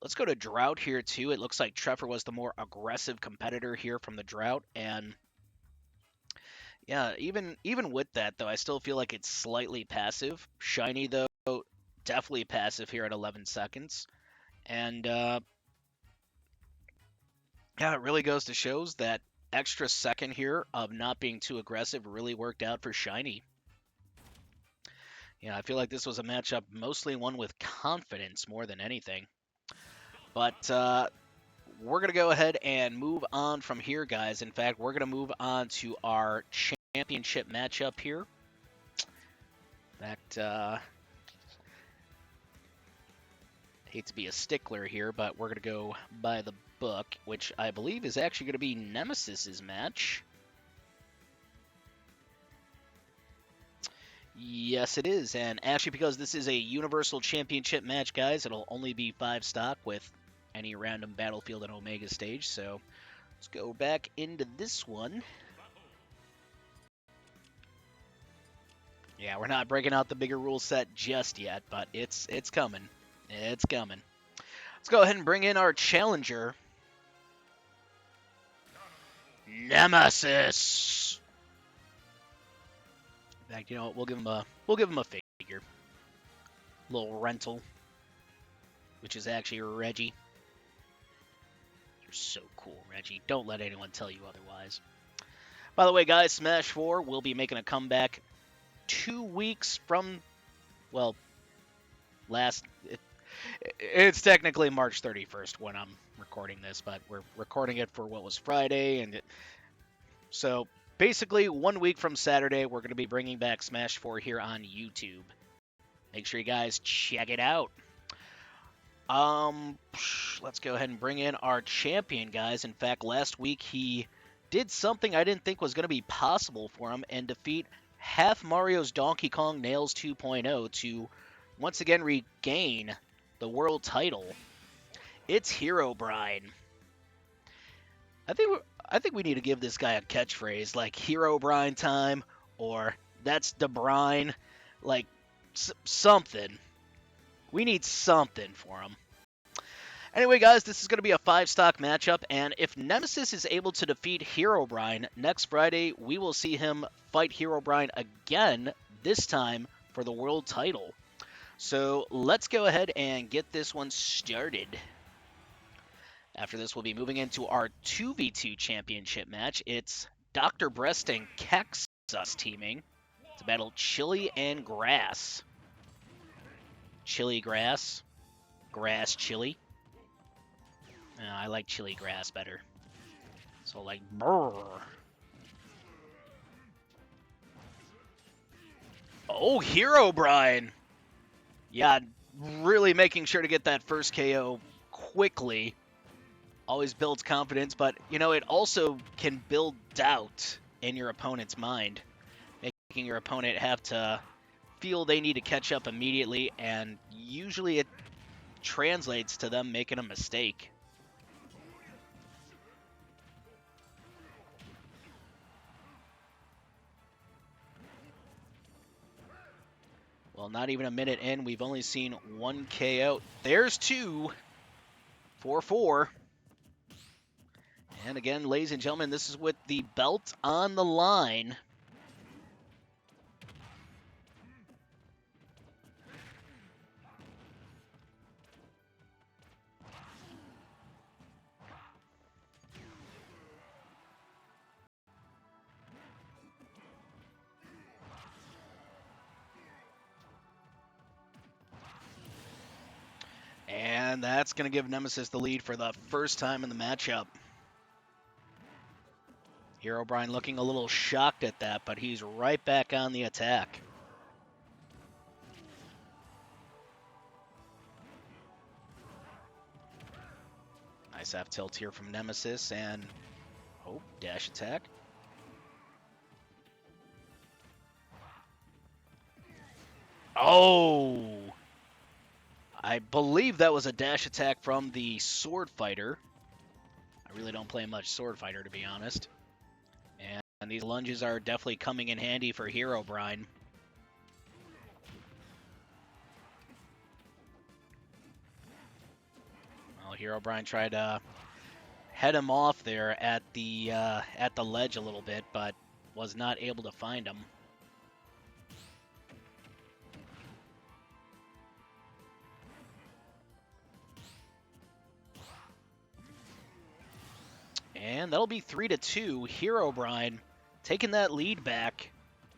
Let's go to Drought here, too. It looks like Trevor was the more aggressive competitor here from the Drought, and yeah, even with that, though, I still feel like it's slightly passive. Shiny, though, definitely passive here at 11 seconds. And, yeah, it really goes to shows that extra second here of not being too aggressive really worked out for Shiny. Yeah, I feel like this was a matchup mostly one with confidence more than anything. But we're going to go ahead and move on from here, guys. In fact, we're going to move on to our championship matchup here. That, hate to be a stickler here, but we're going to go by the book, which I believe is actually going to be Nemesis's match. Yes, it is. And actually, because this is a Universal Championship match, guys, it'll only be 5-stock with any random Battlefield and Omega stage. So let's go back into this one. Yeah, we're not breaking out the bigger rule set just yet, but it's coming. It's coming. Let's go ahead and bring in our challenger, Nemesis. In fact, you know what? We'll give him a figure, little rental, which is actually Reggie. You're so cool, Reggie. Don't let anyone tell you otherwise. By the way, guys, Smash 4 will be making a comeback 2 weeks from, well, it's technically March 31st when I'm recording this, but we're recording it for what was Friday, and so basically 1 week from Saturday, we're going to be bringing back Smash 4 here on YouTube. Make sure you guys check it out. Let's go ahead and bring in our champion, guys. In fact, last week he did something I didn't think was going to be possible for him and defeat half Mario's Donkey Kong Nails 2.0 to once again regain the world title. It's Herobrine. I think we need to give this guy a catchphrase like Herobrine time or that's the brine. Like, something. We need something for him. Anyway, guys, this is going to be a 5-stock matchup, and if Nemesis is able to defeat Herobrine next Friday, we will see him fight Herobrine again, this time for the world title. So let's go ahead and get this one started. After this, we'll be moving into our 2v2 championship match. It's Dr. Breast and Kexus teaming to battle Chili and Grass. Chili Grass. Grass Chili. I like Chili Grass better. So like, brr. Oh, Herobrine. Yeah, really making sure to get that first KO quickly. Always builds confidence, but, you know, it also can build doubt in your opponent's mind, making your opponent have to feel they need to catch up immediately, and usually it translates to them making a mistake. Well, not even a minute in, we've only seen 1 KO. There's 2. 4-4. And again, ladies and gentlemen, this is with the belt on the line. And that's going to give Nemesis the lead for the first time in the matchup. Herobrine looking a little shocked at that, but he's right back on the attack. Nice half tilt here from Nemesis, and oh, dash attack. Oh! I believe that was a dash attack from the Sword Fighter. I really don't play much Sword Fighter, to be honest. And these lunges are definitely coming in handy for Herobrine. Well, Herobrine tried to head him off there at the ledge a little bit, but was not able to find him. And that'll be 3-2. Herobrine taking that lead back,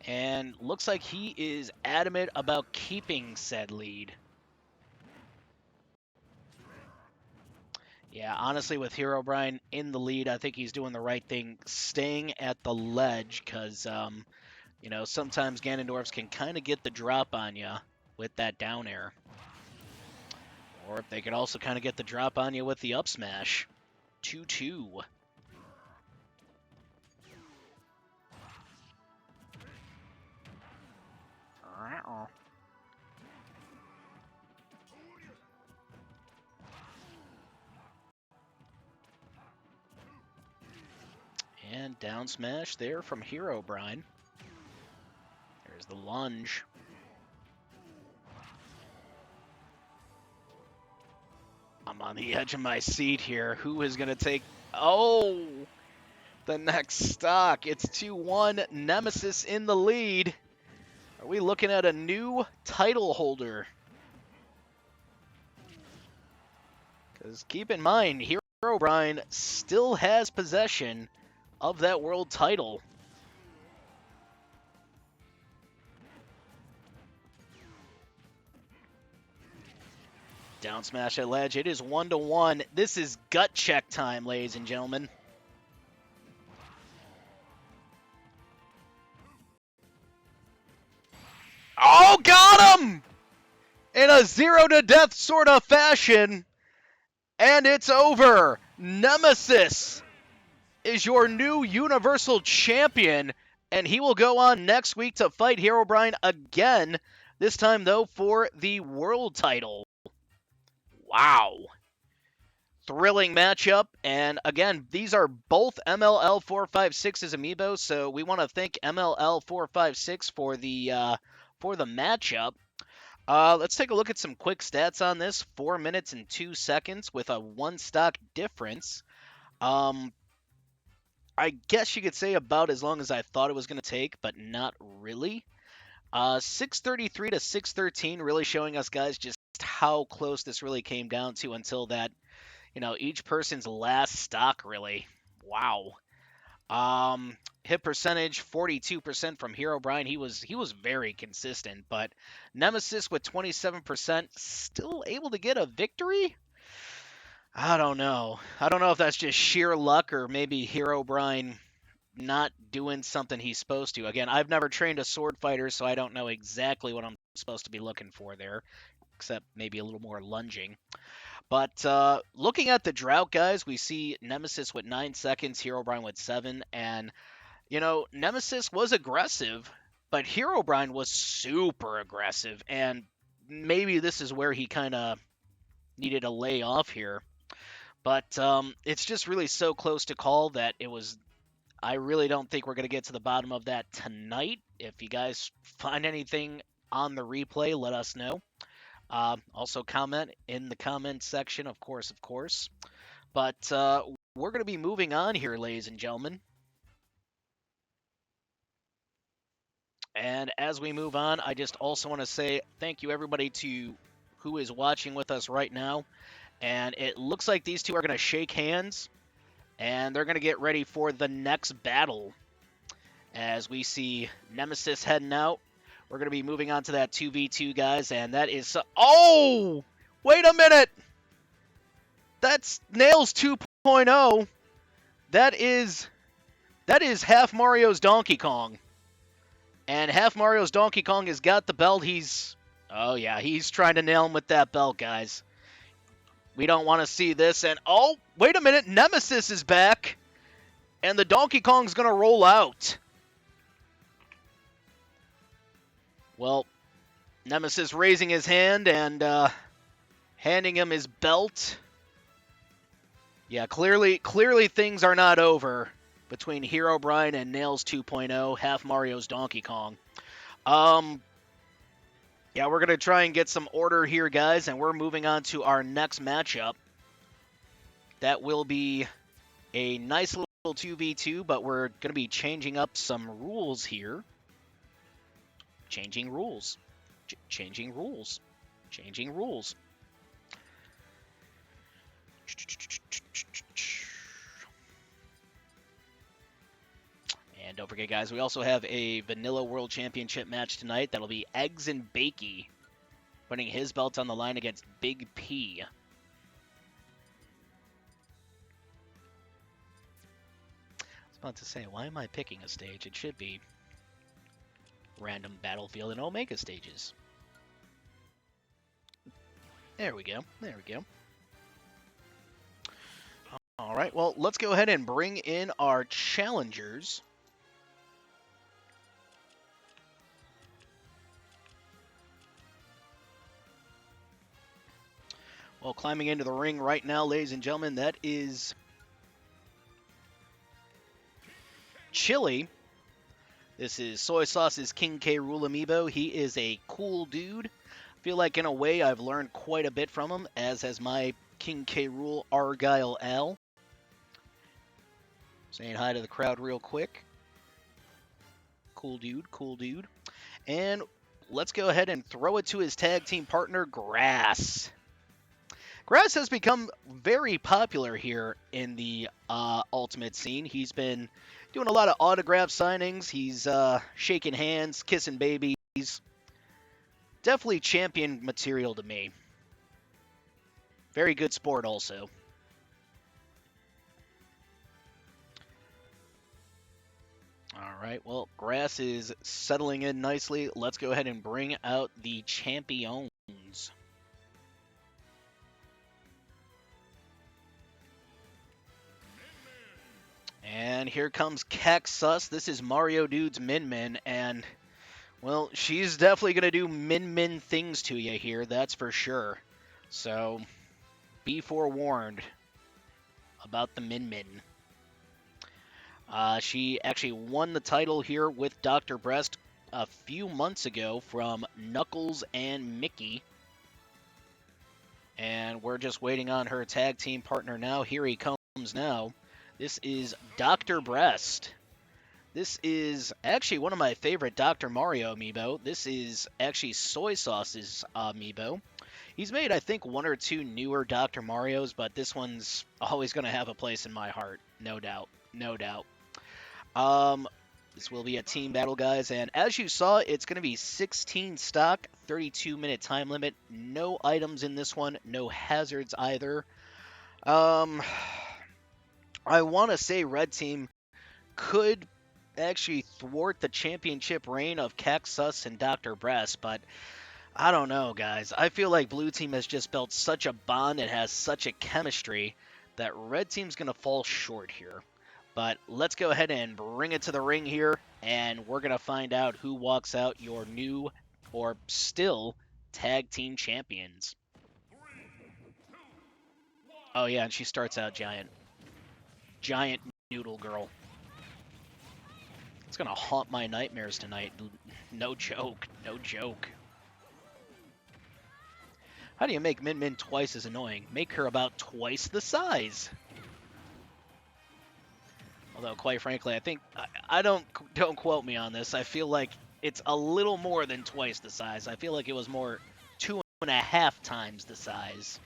and looks like he is adamant about keeping said lead. Yeah, honestly, with Herobrine in the lead, I think he's doing the right thing, staying at the ledge, because, you know, sometimes Ganondorfs can kind of get the drop on you with that down air. Or they could also kind of get the drop on you with the up smash. 2-2. And down smash there from Herobrine. There's the lunge. I'm on the edge of my seat here. Who is going to take... Oh! The next stock. It's 2-1. Nemesis in the lead. Are we looking at a new title holder? Because keep in mind, Herobrine still has possession of that world title. Down smash at ledge. It is 1-1. This is gut check time, ladies and gentlemen. Oh, got him! In a 0-to-death sort of fashion. And it's over. Nemesis is your new Universal Champion, and he will go on next week to fight Herobrine again, this time, though, for the world title. Wow. Thrilling matchup, and again, these are both MLL456's amiibo, so we want to thank MLL456 for the matchup. Let's take a look at some quick stats on this. 4 minutes and 2 seconds with a 1 stock difference. Um, I guess you could say about as long as I thought it was going to take, but not really. 633 to 613, really showing us guys just how close this really came down to until that, each person's last stock really. Wow. Hit percentage 42% from Hero Brian. He was very consistent, but Nemesis with 27% still able to get a victory. I don't know. I don't know if that's just sheer luck or maybe Hero Brian not doing something he's supposed to. Again, I've never trained a sword fighter, so I don't know exactly what I'm supposed to be looking for there, except maybe a little more lunging. But looking at the drought, guys, we see Nemesis with 9 seconds, Hero Brian with 7, and Nemesis was aggressive, but Hero Brian was super aggressive, and maybe this is where he kind of needed a lay off here. But it's just really so close to call that it was. I really don't think we're going to get to the bottom of that tonight. If you guys find anything on the replay, let us know. Also, comment in the comment section, of course, of course. But we're going to be moving on here, ladies and gentlemen. And as we move on, I just also want to say thank you, everybody, to who is watching with us right now. And it looks like these two are going to shake hands, and they're going to get ready for the next battle. As we see Nemesis heading out, we're going to be moving on to that 2v2, guys, and that is... Oh! Wait a minute! That's Nails 2.0. That is half Mario's Donkey Kong. And half Mario's Donkey Kong has got the belt. Oh yeah, he's trying to nail him with that belt, guys. We don't want to see this. And oh, wait a minute, Nemesis is back. And the Donkey Kong's going to roll out. Well, Nemesis raising his hand and handing him his belt. Yeah, clearly things are not over between Hero Brian and Nails 2.0, half Mario's Donkey Kong. Yeah, we're going to try and get some order here, guys, and we're moving on to our next matchup. That will be a nice little 2v2, but we're going to be changing up some rules here. Changing rules. Changing rules. Changing rules. And don't forget, guys, we also have a Vanilla World Championship match tonight. That'll be Eggs and Bakey putting his belt on the line against Big P. I was about to say, why am I picking a stage? It should be random Battlefield and Omega stages. There we go. There we go. All right, well, let's go ahead and bring in our challengers. Well, climbing into the ring right now, ladies and gentlemen, that is Chili. This is Soy Sauce's King K. Rool amiibo. He is a cool dude. I feel like, in a way, I've learned quite a bit from him, as has my King K. Rool Argyle L. Saying hi to the crowd real quick. Cool dude, cool dude. And let's go ahead and throw it to his tag team partner, Grass. Grass has become very popular here in the Ultimate scene. He's been doing a lot of autograph signings. He's shaking hands, kissing babies. Definitely champion material to me. Very good sport also. All right, well, Grass is settling in nicely. Let's go ahead and bring out the champions. And here comes Cactus. This is Mario Dude's Min Min, and, well, she's definitely going to do Min Min things to you here, that's for sure. So, be forewarned about the Min Min. She actually won the title here with Dr. Breast a few months ago from Knuckles and Mickey. And we're just waiting on her tag team partner now. Here he comes now. This is Dr. Breast. This is actually one of my favorite Dr. Mario amiibo. This is actually Soy Sauce's amiibo. He's made, I think, one or two newer Dr. Marios, but this one's always going to have a place in my heart. No doubt. No doubt. This will be a team battle, guys, and as you saw, it's going to be 16 stock, 32-minute time limit. No items in this one, no hazards either. I want to say Red Team could actually thwart the championship reign of Cactus and Dr. Breast, but I don't know, guys. I feel like Blue Team has just built such a bond and has such a chemistry that Red Team's going to fall short here. But let's go ahead and bring it to the ring here, and we're going to find out who walks out your new or still tag team champions. Oh, yeah, and she starts out giant. Giant noodle girl. It's going to haunt my nightmares tonight. No joke. No joke. How do you make Min Min twice as annoying? Make her about twice the size. Although, quite frankly, I think don't quote me on this. I feel like it's a little more than twice the size. I feel like it was more 2.5 times the size.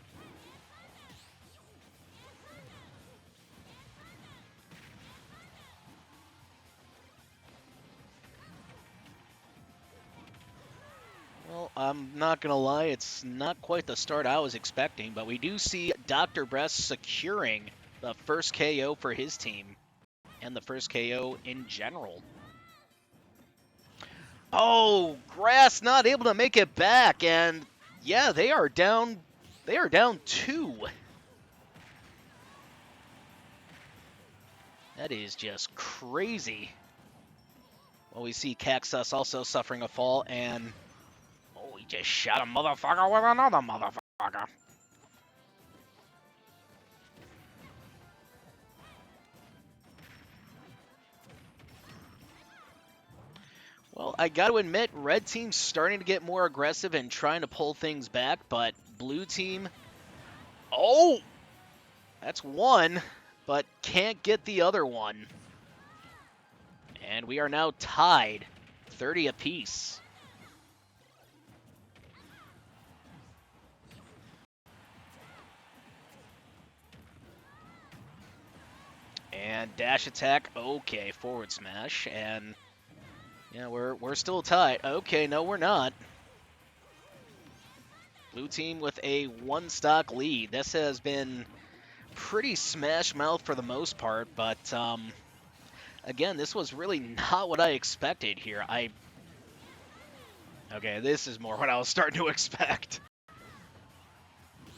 Well, I'm not going to lie, it's not quite the start I was expecting, but we do see Dr. Breast securing the first KO for his team, and the first KO in general. Oh, Grass not able to make it back, and yeah, they are down 2. That is just crazy. Well, we see Cactus also suffering a fall, and oh, he just shot a motherfucker with another motherfucker. Well, I got to admit, Red Team's starting to get more aggressive and trying to pull things back, but Blue Team, oh, that's one, but can't get the other one. And we are now tied, 30 apiece. And dash attack, okay, forward smash, and yeah, we're still tied. Okay, no, we're not. Blue Team with a 1-stock lead. This has been pretty smash mouth for the most part, but again, this was really not what I expected here. Okay, this is more what I was starting to expect.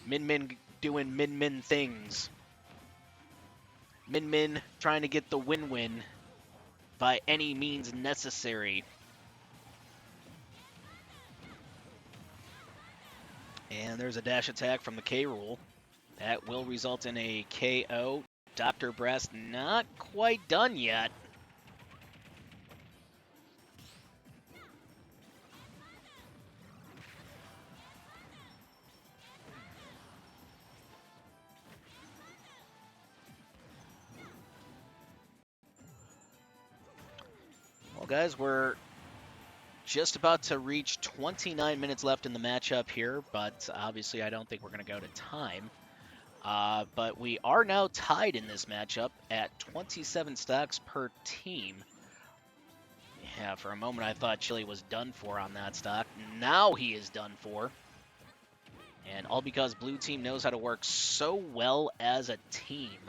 Min Min doing Min Min things. Min Min trying to get the win-win by any means necessary. And there's a dash attack from the K Rule. That will result in a KO. Dr. Breast not quite done yet. Well, guys, we're just about to reach 29 minutes left in the matchup here, but obviously I don't think we're going to go to time. But we are now tied in this matchup at 27 stocks per team. Yeah, for a moment I thought Chili was done for on that stock. Now he is done for. And all because Blue Team knows how to work so well as a team.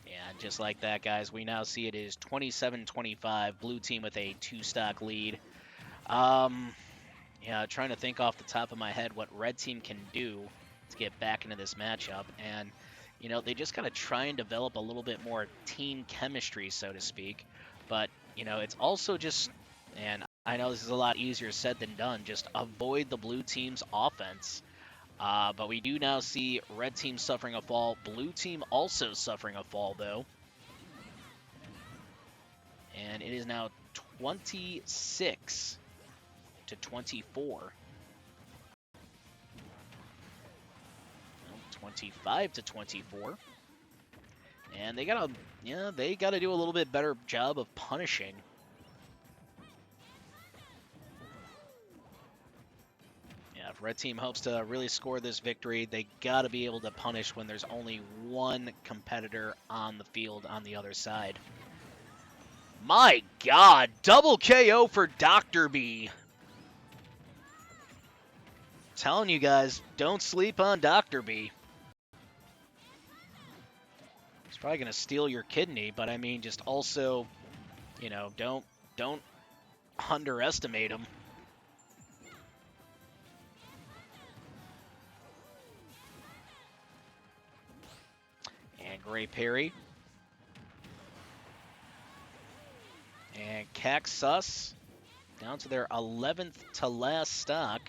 And just like that, guys, we now see it is 27-25. Blue Team with a 2-stock lead. Yeah, trying to think off the top of my head what Red Team can do to get back into this matchup. And, you know, they just kind of try and develop a little bit more team chemistry, so to speak. But, you know, it's also just, and I know this is a lot easier said than done, just avoid the Blue Team's offense. But we do now see Red Team suffering a fall. Blue Team also suffering a fall, though. And it is now 26 to 24. 25 to 24. And they gotta do a little bit better job of punishing. Yeah, if Red Team hopes to really score this victory, they gotta be able to punish when there's only one competitor on the field on the other side. My God, double KO for Dr. B. Telling you guys, don't sleep on Dr. B. He's probably gonna steal your kidney, but I mean, just also, you know, don't underestimate him. And Gray Perry. And Caxus down to their 11th to last stock.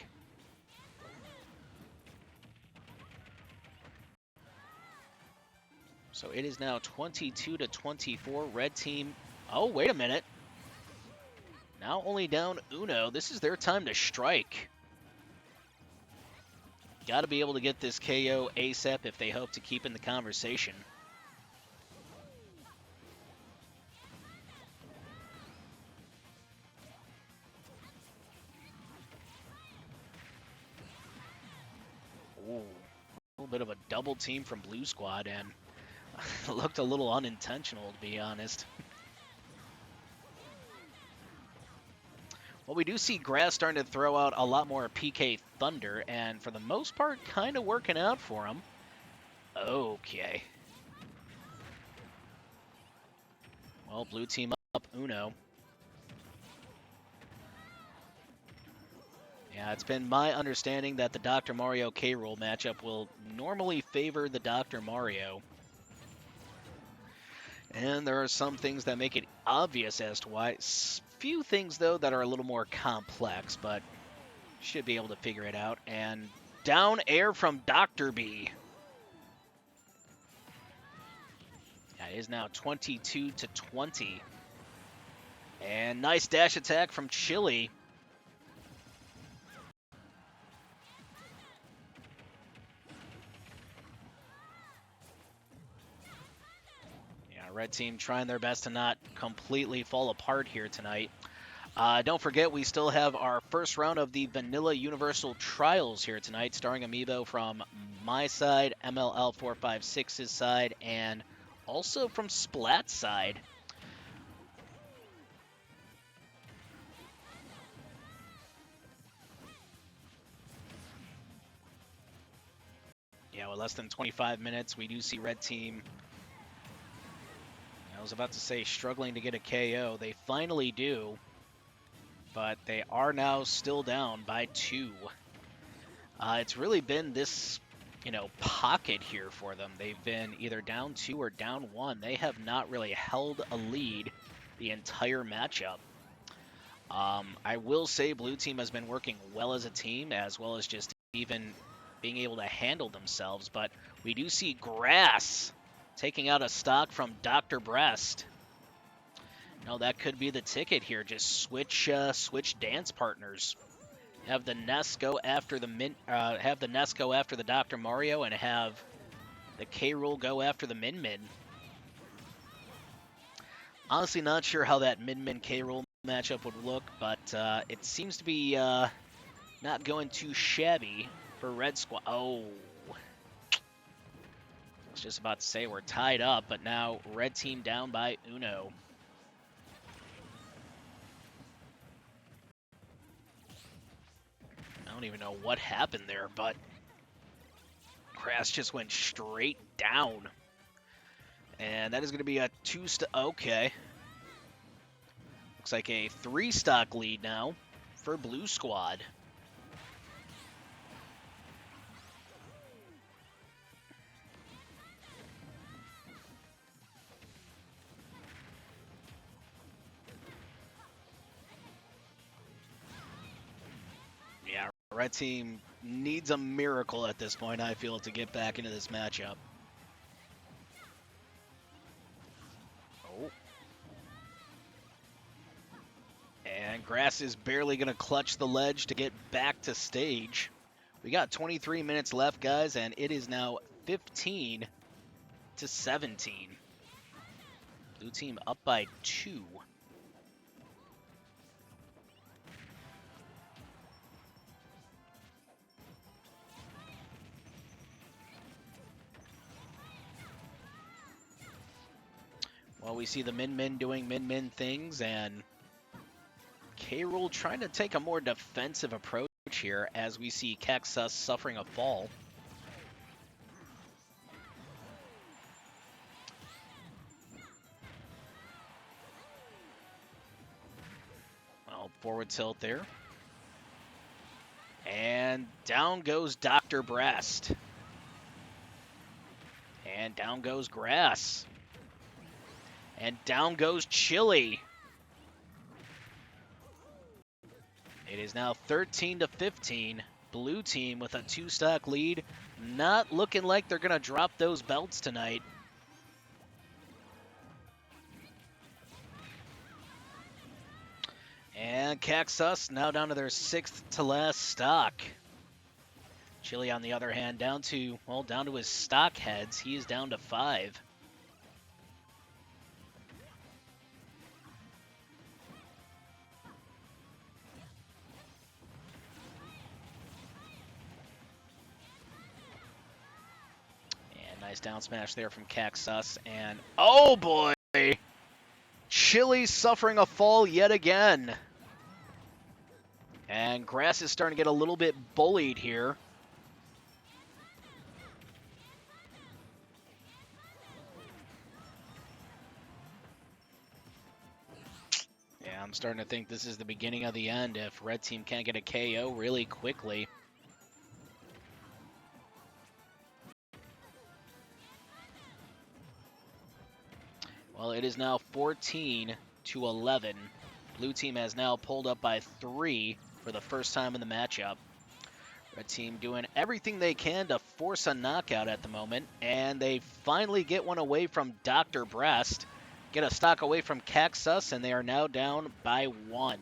So it is now 22 to 24. Red Team. Oh, wait a minute. Now only down Uno. This is their time to strike. Got to be able to get this KO ASAP if they hope to keep in the conversation. Ooh, a little bit of a double team from Blue Squad, and looked a little unintentional, to be honest. Well, we do see Grass starting to throw out a lot more PK Thunder, and for the most part, kind of working out for him. Okay. Well, blue team up Uno. Yeah, it's been my understanding that the Dr. Mario K-Rool matchup will normally favor the Dr. Mario. And there are some things that make it obvious as to why. Few things, though, that are a little more complex, but should be able to figure it out. And down air from Dr. B. Yeah, it is now 22 to 20. And nice dash attack from Chili. Red Team trying their best to not completely fall apart here tonight. Don't forget, we still have our first round of the Vanilla Universal Trials here tonight, starring Amiibo from my side, MLL456's side, and also from Splat's side. Yeah, with less than 25 minutes, we do see Red Team, I was about to say, struggling to get a KO. They finally do, but they are now still down by 2. It's really been this, pocket here for them. They've been either down 2 or down 1. They have not really held a lead the entire matchup. I will say Blue Team has been working well as a team, as well as just even being able to handle themselves, but we do see Grass taking out a stock from Dr. Breast. That could be the ticket here. Just switch dance partners. Have the Ness go after the Dr. Mario, and have the K-Rool go after the Min Min. Honestly, not sure how that Min Min K-Rool matchup would look, but it seems to be not going too shabby for Red Squad. Oh. I was just about to say we're tied up, but now Red Team down by Uno. I don't even know what happened there, but Crash just went straight down. And that is going to be a 2-stock. Okay. Looks like a 3-stock lead now for Blue Squad. Yeah, Red Team needs a miracle at this point, I feel, to get back into this matchup. Oh. And Grass is barely going to clutch the ledge to get back to stage. We got 23 minutes left, guys, and it is now 15 to 17. Blue team up by 2. Well, we see the Min doing Min things, and K-Rool trying to take a more defensive approach here as we see Kexus suffering a fall. Well, forward tilt there. And down goes Dr. Breast. And down goes Grass. And down goes Chili. It is now 13 to 15. Blue team with a 2-stock lead. Not looking like they're going to drop those belts tonight. And Kexus now down to their 6th to last stock. Chili, on the other hand, down to his stock heads. He is down to 5. And nice down smash there from Kexus. And oh boy! Chili suffering a fall yet again. And Grass is starting to get a little bit bullied here. Yeah, I'm starting to think this is the beginning of the end if Red Team can't get a KO really quickly. Well, it is now 14 to 11. Blue Team has now pulled up by 3 for the first time in the matchup. Red Team doing everything they can to force a knockout at the moment, and they finally get one away from Dr. Breast. Get a stock away from Kexus, and they are now down by 1.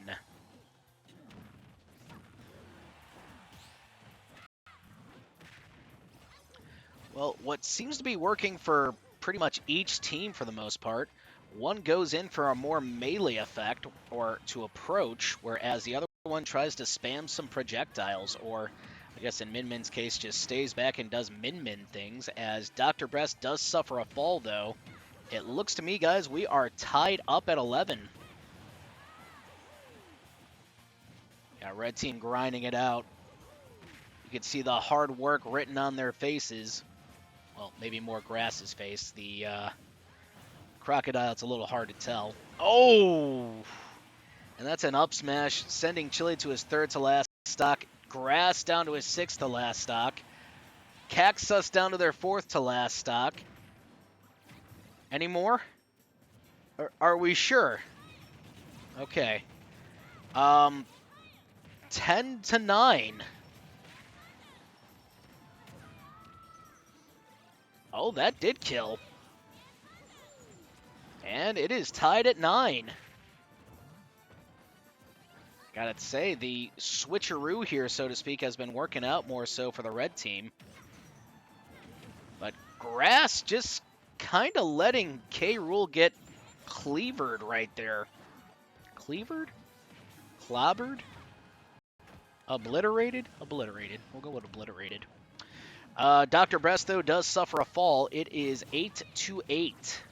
Well, what seems to be working for pretty much each team for the most part, one goes in for a more melee effect or to approach, whereas the other one tries to spam some projectiles, or I guess in Min-Min's case just stays back and does Min-Min things, as Dr. Breast does suffer a fall though. It looks to me, guys, we are tied up at 11. Yeah, Red Team grinding it out. You can see the hard work written on their faces. Well, maybe more Grass's face. The Crocodile, it's a little hard to tell. Oh! And that's an up smash, sending Chili to his 3rd to last stock. Grass down to his 6th to last stock. Kexus down to their 4th to last stock. Any more? Are we sure? Okay. 10 to 9. Oh, that did kill. And it is tied at 9. Gotta say, the switcheroo here, so to speak, has been working out more so for the Red Team. But Grass just kind of letting K-Rool get cleavered right there. Cleavered? Clobbered? Obliterated? Obliterated. We'll go with obliterated. Dr. Breast, though, does suffer a fall. It is 8 to 8.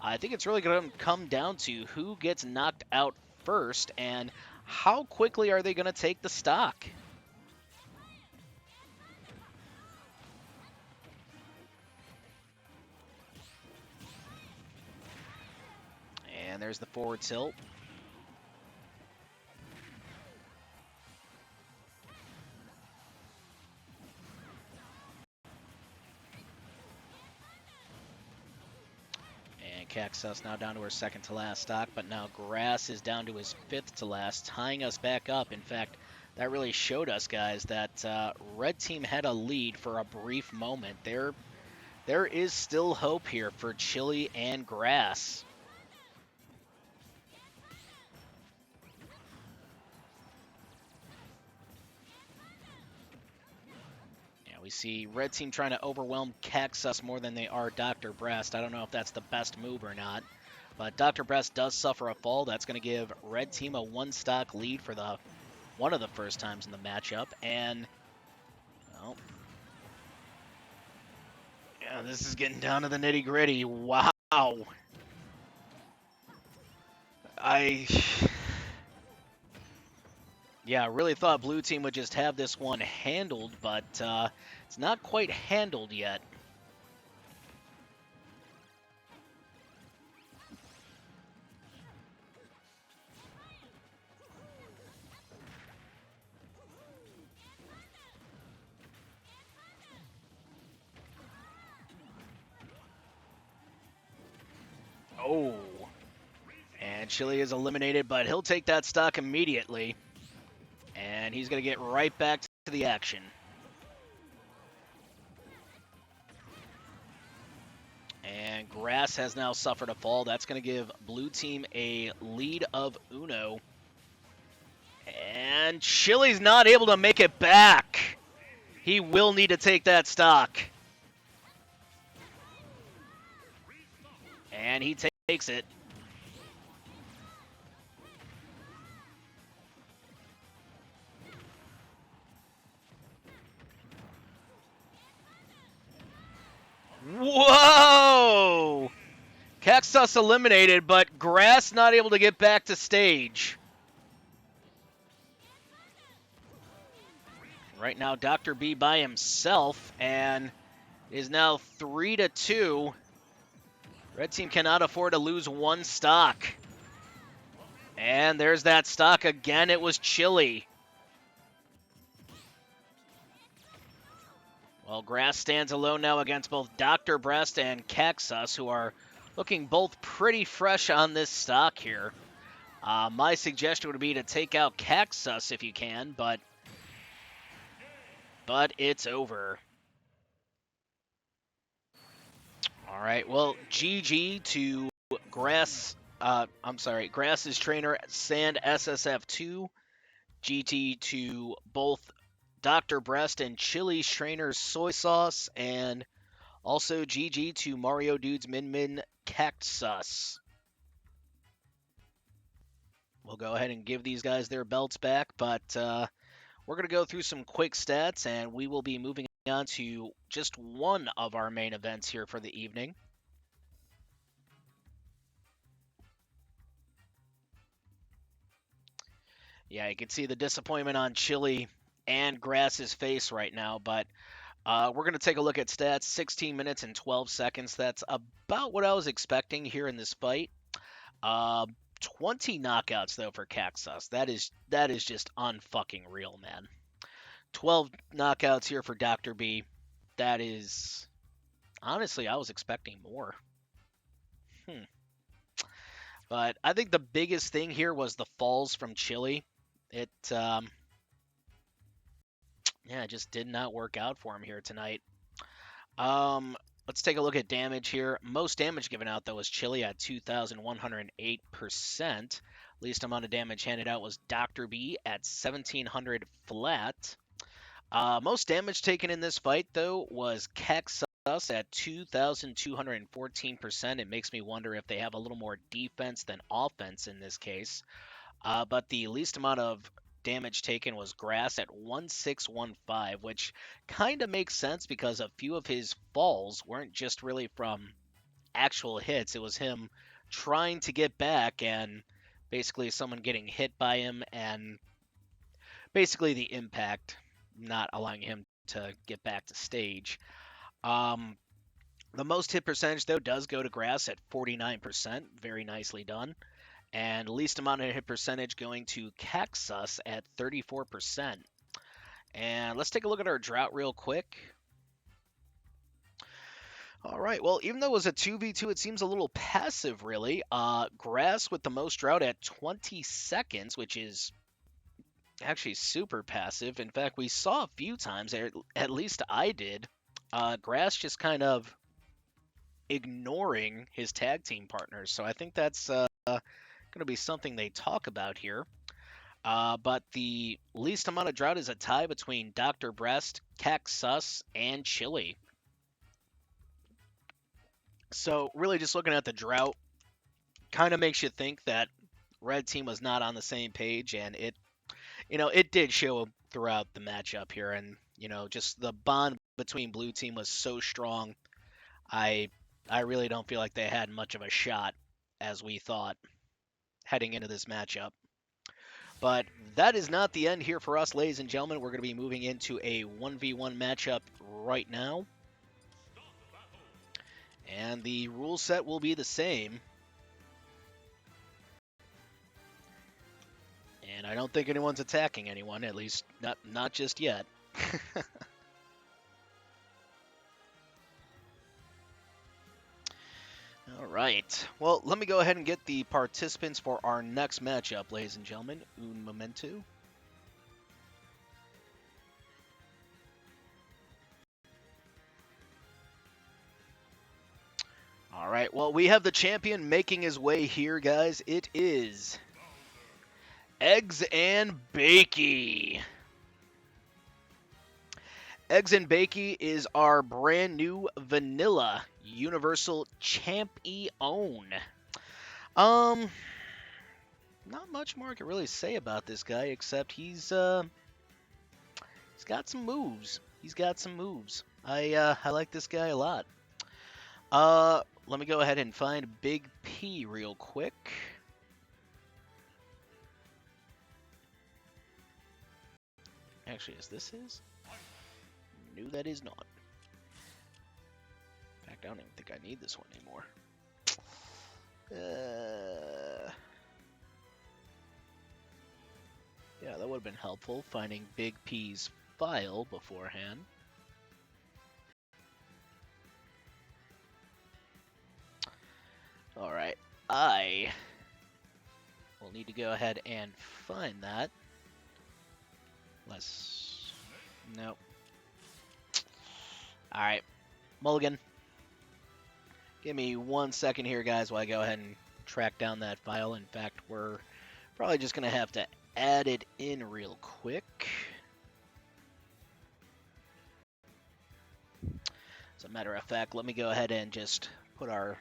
I think it's really going to come down to who gets knocked out first and how quickly are they going to take the stock. And there's the forward tilt. Kexus now down to her 2nd to last stock, but now Grass is down to his 5th to last, tying us back up. In fact, that really showed us, guys, that Red Team had a lead for a brief moment. There is still hope here for Chili and Grass. We see red team trying to overwhelm Cactus more than they are Dr. Breast. I don't know if that's the best move or not. But Dr. Breast does suffer a fall. That's going to give red team a one-stock lead for one of the first times in the matchup. And, well, yeah, this is getting down to the nitty-gritty. Wow. Yeah, I really thought blue team would just have this one handled, but it's not quite handled yet. Oh. And Chili is eliminated, but he'll take that stock immediately. And he's going to get right back to the action. And Grass has now suffered a fall. That's going to give blue team a lead of uno. And Chili's not able to make it back. He will need to take that stock. And he takes it. Whoa! Cactus eliminated, but Grass not able to get back to stage. Right now, Dr. B by himself, and is now 3-2. Red team cannot afford to lose one stock. And there's that stock again. It was Chili. Well, Grass stands alone now against both Dr. Breast and Cactus, who are looking both pretty fresh on this stock here. My suggestion would be to take out Cactus if you can, but it's over. All right, well, GG to Grass. Grass's trainer, Sand SSF2. GT to both Dr. Breast and Chili's trainer, Soy Sauce. And also GG to Mario Dude's Min Min Cactus. We'll go ahead and give these guys their belts back, but we're going to go through some quick stats, and we will be moving on to just one of our main events here for the evening. Yeah, you can see the disappointment on Chili and Grass's face right now, but we're going to take a look at stats. 16 minutes and 12 seconds. That's about what I was expecting here in this fight. 20 knockouts, though, for Cactus. That is just unfucking real, man. 12 knockouts here for Dr. B. That is... Honestly, I was expecting more. But I think the biggest thing here was the falls from Chili. It just did not work out for him here tonight. Let's take a look at damage here. Most damage given out, though, was Chili at 2,108%. Least amount of damage handed out was Dr. B at 1,700 flat. Most damage taken in this fight, though, was Cactus at 2,214%. It makes me wonder if they have a little more defense than offense in this case. But the least amount of damage taken was Grass at 1,615, which kind of makes sense because a few of his falls weren't just really from actual hits. It was him trying to get back and basically someone getting hit by him and basically the impact not allowing him to get back to stage. The most hit percentage, though, does go to Grass at 49%. Very nicely done. And least amount of hit percentage going to Cactus at 34%. And let's take a look at our drought real quick. All right, well, even though it was a 2v2, it seems a little passive, really. Grass with the most drought at 20 seconds, which is actually super passive. In fact, we saw a few times, at least I did, Grass just kind of ignoring his tag team partners. So I think that's going to be something they talk about here. But the least amount of drought is a tie between Dr. Breast, Cactus, and Chili. So really just looking at the drought kind of makes you think that red team was not on the same page, and it did show throughout the matchup here, and just the bond between blue team was so strong. I I really don't feel like they had much of a shot as we thought heading into this matchup. But that is not the end here for us, ladies and gentlemen. We're going to be moving into a 1v1 matchup right now. And the rule set will be the same. And I don't think anyone's attacking anyone, at least not just yet. All right. Well, let me go ahead and get the participants for our next matchup, ladies and gentlemen. Un momento. All right. Well, we have the champion making his way here, guys. It is Eggs and Bakey. Eggs and Bakey is our brand new vanilla Universal Champion. Not much more I can really say about this guy except he's got some moves. He's got some moves. I like this guy a lot. Let me go ahead and find Big P real quick. Actually, is this his? No, that is not. In fact, I don't even think I need this one anymore. Yeah, that would have been helpful, finding Big P's file beforehand. Alright, I will need to go ahead and find that. Nope. Alright, mulligan. Give me 1 second here, guys, while I go ahead and track down that file. In fact, we're probably just going to have to add it in real quick. As a matter of fact, let me go ahead and just put our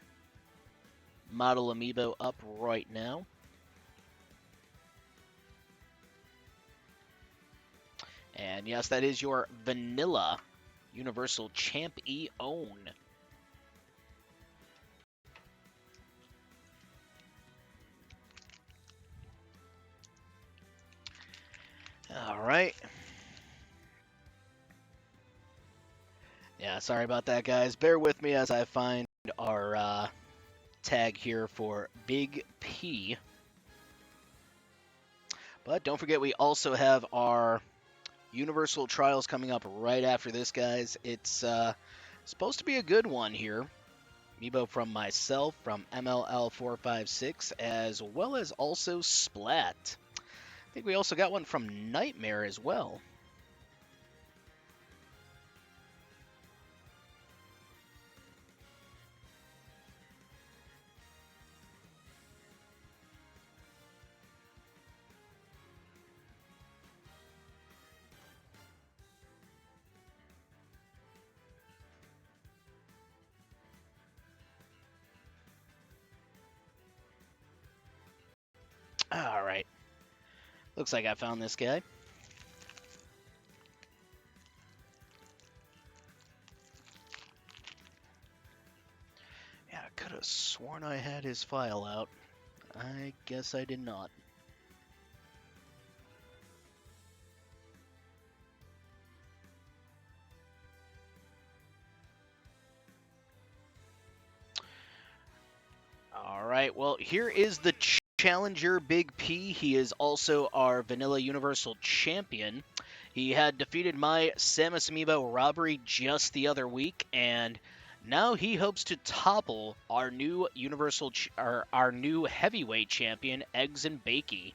model amiibo up right now. And yes, that is your vanilla Universal Champion. All right. Yeah, sorry about that, guys. Bear with me as I find our tag here for Big P. But don't forget, we also have our Universal Trials coming up right after this, guys. It's supposed to be a good one here. Amiibo from myself, from MLL456, as well as also Splat. I think we also got one from Nightmare as well. All right. Looks like I found this guy. Yeah, I could have sworn I had his file out. I guess I did not. All right, well, here is the challenger, Big P. He is also our Vanilla Universal Champion. He had defeated my Samus Amiibo Robbery just the other week, and now he hopes to topple our new our new heavyweight champion, Eggs and Bakey. In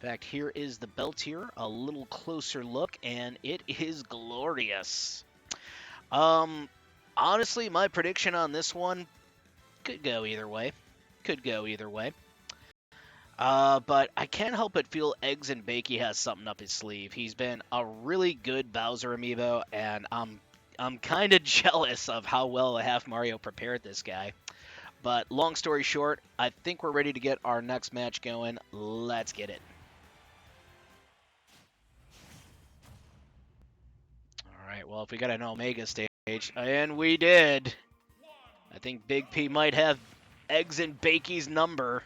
fact, here is the belt here, a little closer look, and it is glorious. Honestly, my prediction on this one could go either way. Could go either way. But I can't help but feel Eggs and Bakey has something up his sleeve. He's been a really good Bowser amiibo, and I'm kind of jealous of how well Half Mario prepared this guy. But long story short, I think we're ready to get our next match going. Let's get it. All right, well, if we got an Omega stage, and we did, I think Big P might have Eggs and Bakey's number.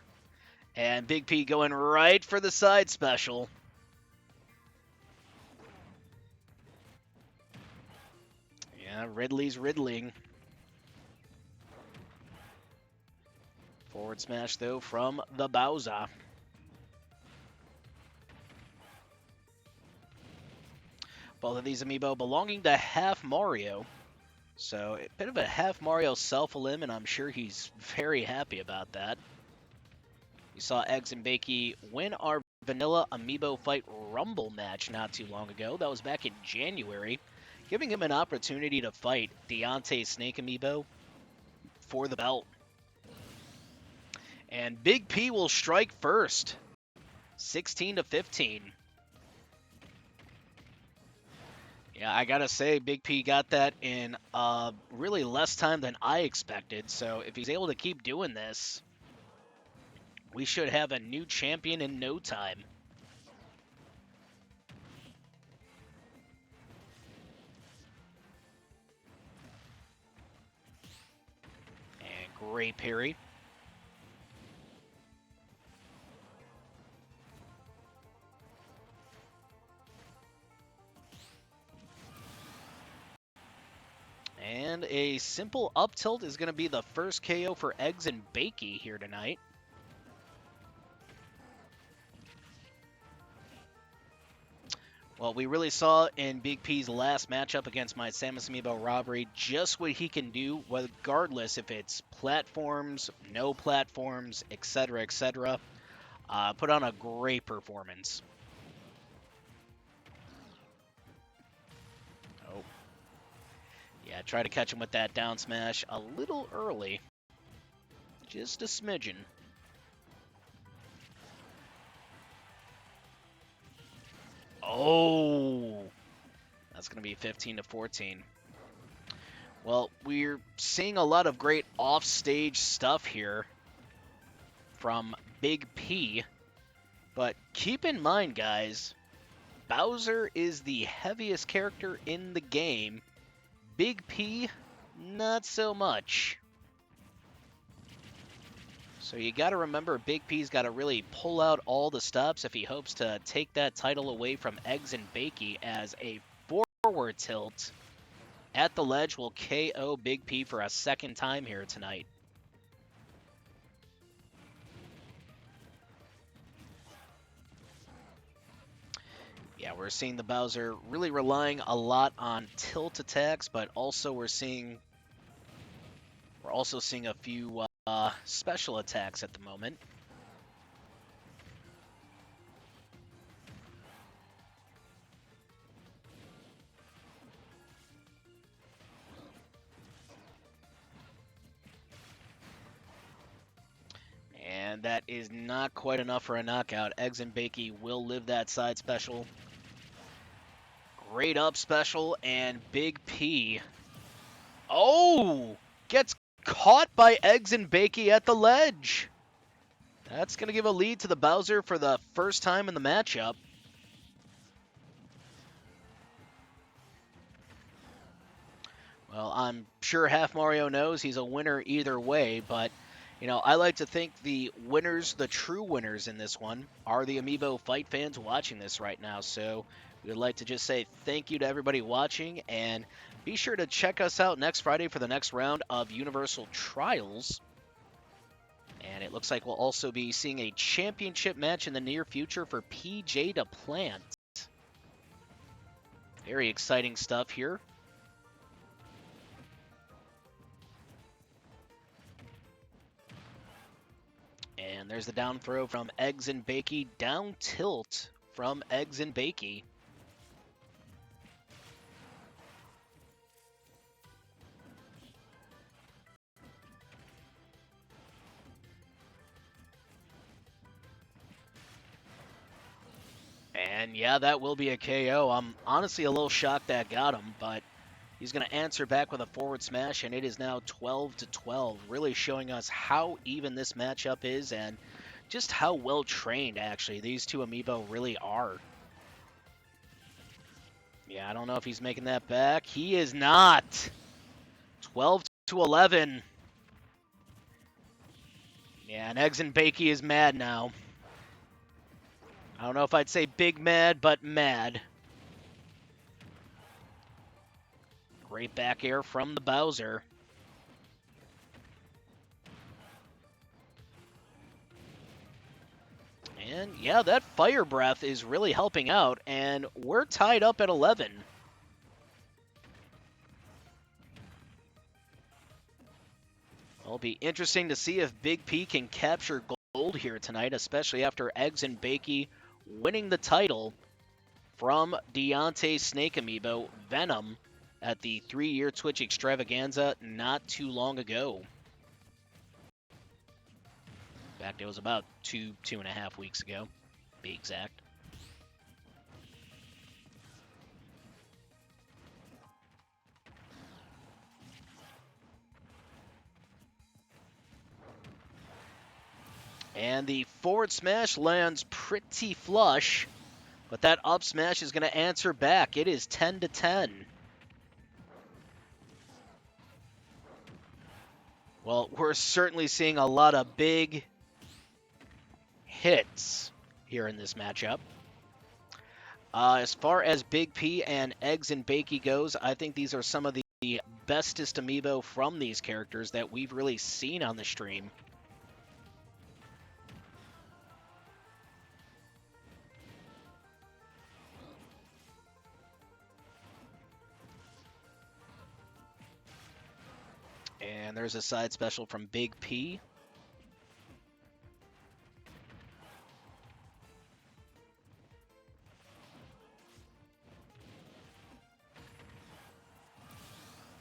And Big P going right for the side special. Yeah, Ridley's riddling. Forward smash, though, from the Bowser. Both of these amiibo belonging to Half Mario. So, a bit of a Half Mario self-elim, and I'm sure he's very happy about that. We saw Eggs and Bakey win our Vanilla AmiiboFight Rumble match not too long ago. That was back in January, giving him an opportunity to fight Deontay Snake Amiibo for the belt. And Big P will strike first, 16-15. Yeah, I gotta say, Big P got that in really less time than I expected. So if he's able to keep doing this, we should have a new champion in no time. And great parry. And a simple up tilt is going to be the first KO for Eggs and Bakey here tonight. Well, we really saw in Big P's last matchup against my Samus Amiibo Robbery just what he can do, regardless if it's platforms, no platforms, etc., etc. Put on a great performance. Oh. Yeah, try to catch him with that down smash a little early. Just a smidgen. Oh! That's going to be 15-14. Well, we're seeing a lot of great off-stage stuff here from Big P. But keep in mind, guys, Bowser is the heaviest character in the game. Big P, not so much. So you got to remember, Big P's got to really pull out all the stops if he hopes to take that title away from Eggs and Bakey, as a forward tilt at the ledge will KO Big P for a second time here tonight. Yeah, we're seeing the Bowser really relying a lot on tilt attacks, but also we're also seeing a few special attacks at the moment. And that is not quite enough for a knockout. Eggs and Bakey will live that side special. Great up special, and Big P. Oh! Gets caught by Eggs and Bakey at the ledge. That's going to give a lead to the Bowser for the first time in the matchup. Well, I'm sure Half Mario knows he's a winner either way, but, you know, I like to think the winners, the true winners in this one, are the AmiiboFight fans watching this right now. So we would like to just say thank you to everybody watching, and be sure to check us out next Friday for the next round of Universal Trials. And it looks like we'll also be seeing a championship match in the near future for PJ to Plant. Very exciting stuff here. And there's the down throw from Eggs and Bakey. Down tilt from Eggs and Bakey. And yeah, that will be a KO. I'm honestly a little shocked that got him, but he's going to answer back with a forward smash, and it is now 12-12, really showing us how even this matchup is and just how well trained, actually, these two Amiibo really are. Yeah, I don't know if he's making that back. He is not. 12-11. Yeah, and Eggs and Bakey is mad now. I don't know if I'd say big mad, but mad. Great back air from the Bowser. And yeah, that Fire Breath is really helping out, and we're tied up at 11. It'll be interesting to see if Big P can capture gold here tonight, especially after Eggs and Bakey winning the title from Deontay Snake Amiibo Venom at the 3-year Twitch extravaganza not too long ago. In fact, it was about 2.5 weeks ago, to be exact. And the forward smash lands pretty flush, but that up smash is going to answer back. It is 10-10. Well, we're certainly seeing a lot of big hits here in this matchup. As far as Big P and Eggs and Bakey goes, I think these are some of the bestest Amiibo from these characters that we've really seen on the stream. And there's a side special from Big P.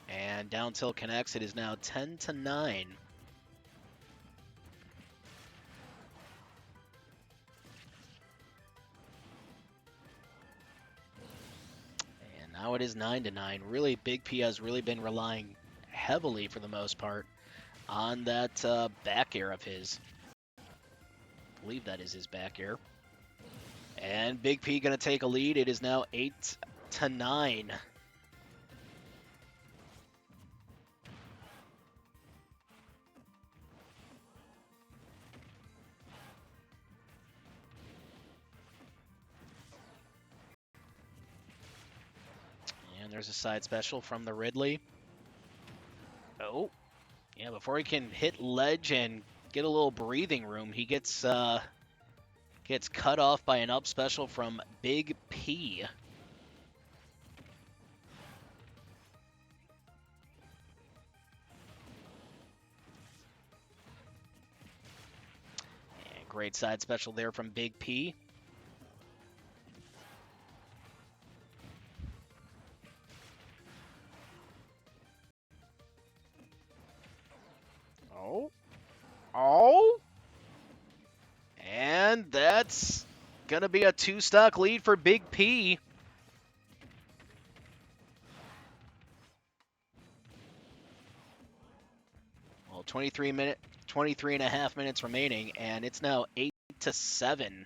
And down tilt connects. It is now 10-9. And now it is 9-9. Really, Big P has really been relying heavily, for the most part, on that back air of his. I believe that is his back air. And Big P going to take a lead. It is now 8-9. And there's a side special from the Ridley. Oh, yeah, before he can hit ledge and get a little breathing room, he gets cut off by an up special from Big P. And great side special there from Big P. Oh! And that's going to be a 2-stock lead for Big P. Well, 23 and a half minutes remaining, and it's now 8-7.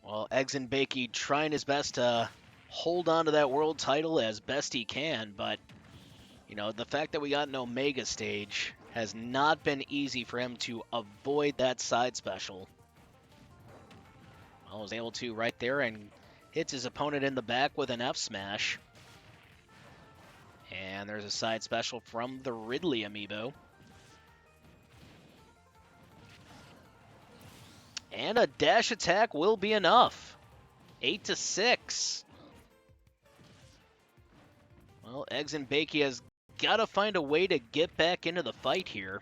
Well, Eggs and Bakey trying his best to hold on to that world title as best he can, but, you know, the fact that we got an Omega stage has not been easy for him to avoid that side special. Well, was able to right there and hits his opponent in the back with an F smash. And there's a side special from the Ridley Amiibo. And a dash attack will be enough. 8-6. Well, Eggs and Bakey has got to find a way to get back into the fight here.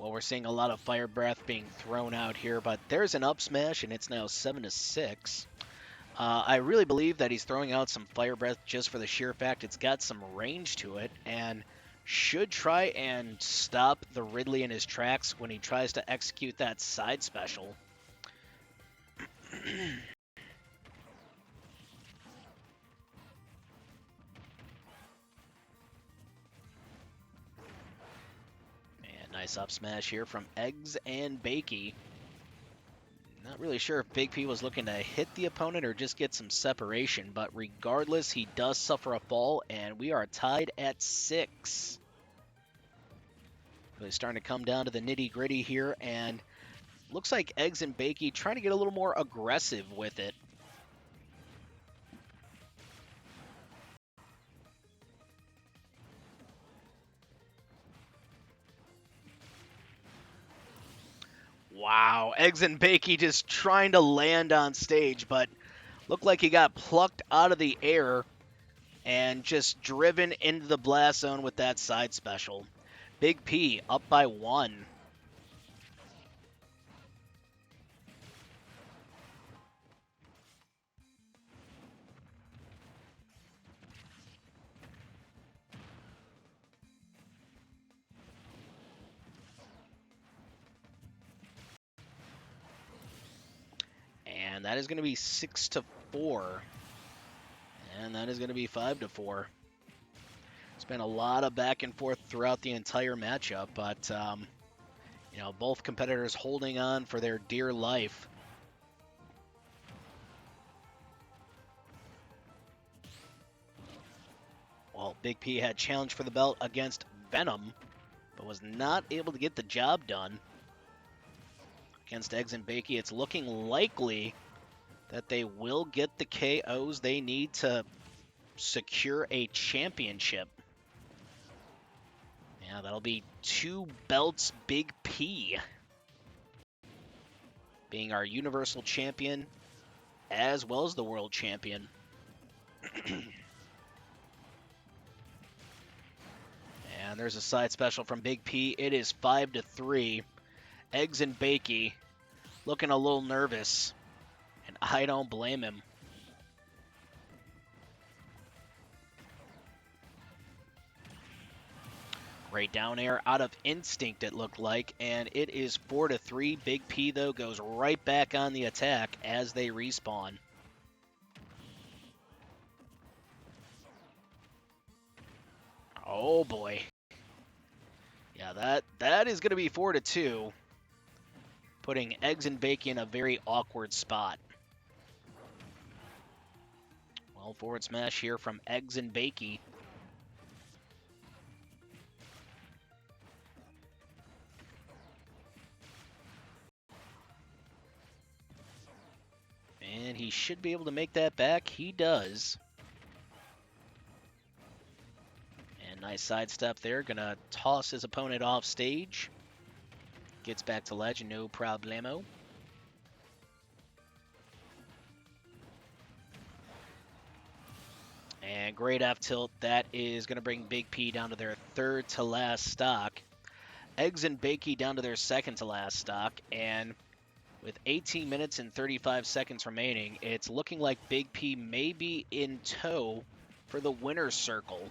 Well, we're seeing a lot of fire breath being thrown out here, but there's an up smash, and it's now 7-6. I really believe that he's throwing out some fire breath just for the sheer fact it's got some range to it, and should try and stop the Ridley in his tracks when he tries to execute that side special. And nice up smash here from Eggs and Bakey. Not really sure if Big P was looking to hit the opponent or just get some separation, but regardless, he does suffer a fall, and we are tied at 6. Really starting to come down to the nitty-gritty here, and looks like Eggs and Bakey trying to get a little more aggressive with it. Wow, Eggs and Bakey just trying to land on stage, but looked like he got plucked out of the air and just driven into the blast zone with that side special. Big P up by 1. And that is going to be 6-4. And that is going to be 5-4. It's been a lot of back and forth throughout the entire matchup, but both competitors holding on for their dear life. Well, Big P had challenge for the belt against Venom, but was not able to get the job done. Against Eggs and Bakey, it's looking likely that they will get the KOs they need to secure a championship. Yeah, that'll be 2 belts Big P being our Universal Champion as well as the World Champion. And there's a side special from Big P. It is 5-3. Eggs and Bakey looking a little nervous, and I don't blame him. Great down air out of instinct, it looked like, and it is 4-3. Big P, though, goes right back on the attack as they respawn. Oh, boy. Yeah, that is going to be 4-2, putting Eggs and Bakey in a very awkward spot. Well, forward smash here from Eggs and Bakey. And he should be able to make that back. He does. And nice sidestep there. Gonna toss his opponent off stage. Gets back to ledge, no problemo. And great F tilt. That is going to bring Big P down to their 3rd to last stock. Eggs and Bakey down to their 2nd to last stock. And with 18 minutes and 35 seconds remaining, it's looking like Big P may be in tow for the winner's circle.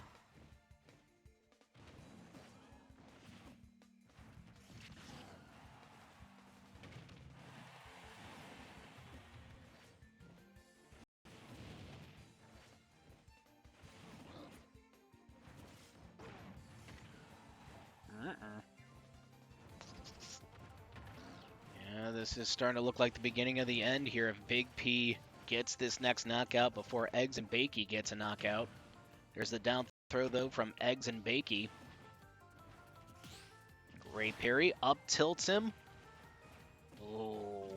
Yeah, this is starting to look like the beginning of the end here if Big P gets this next knockout before Eggs and Bakey gets a knockout. There's the down throw, though, from Eggs and Bakey. Great parry. Up tilts him. Oh.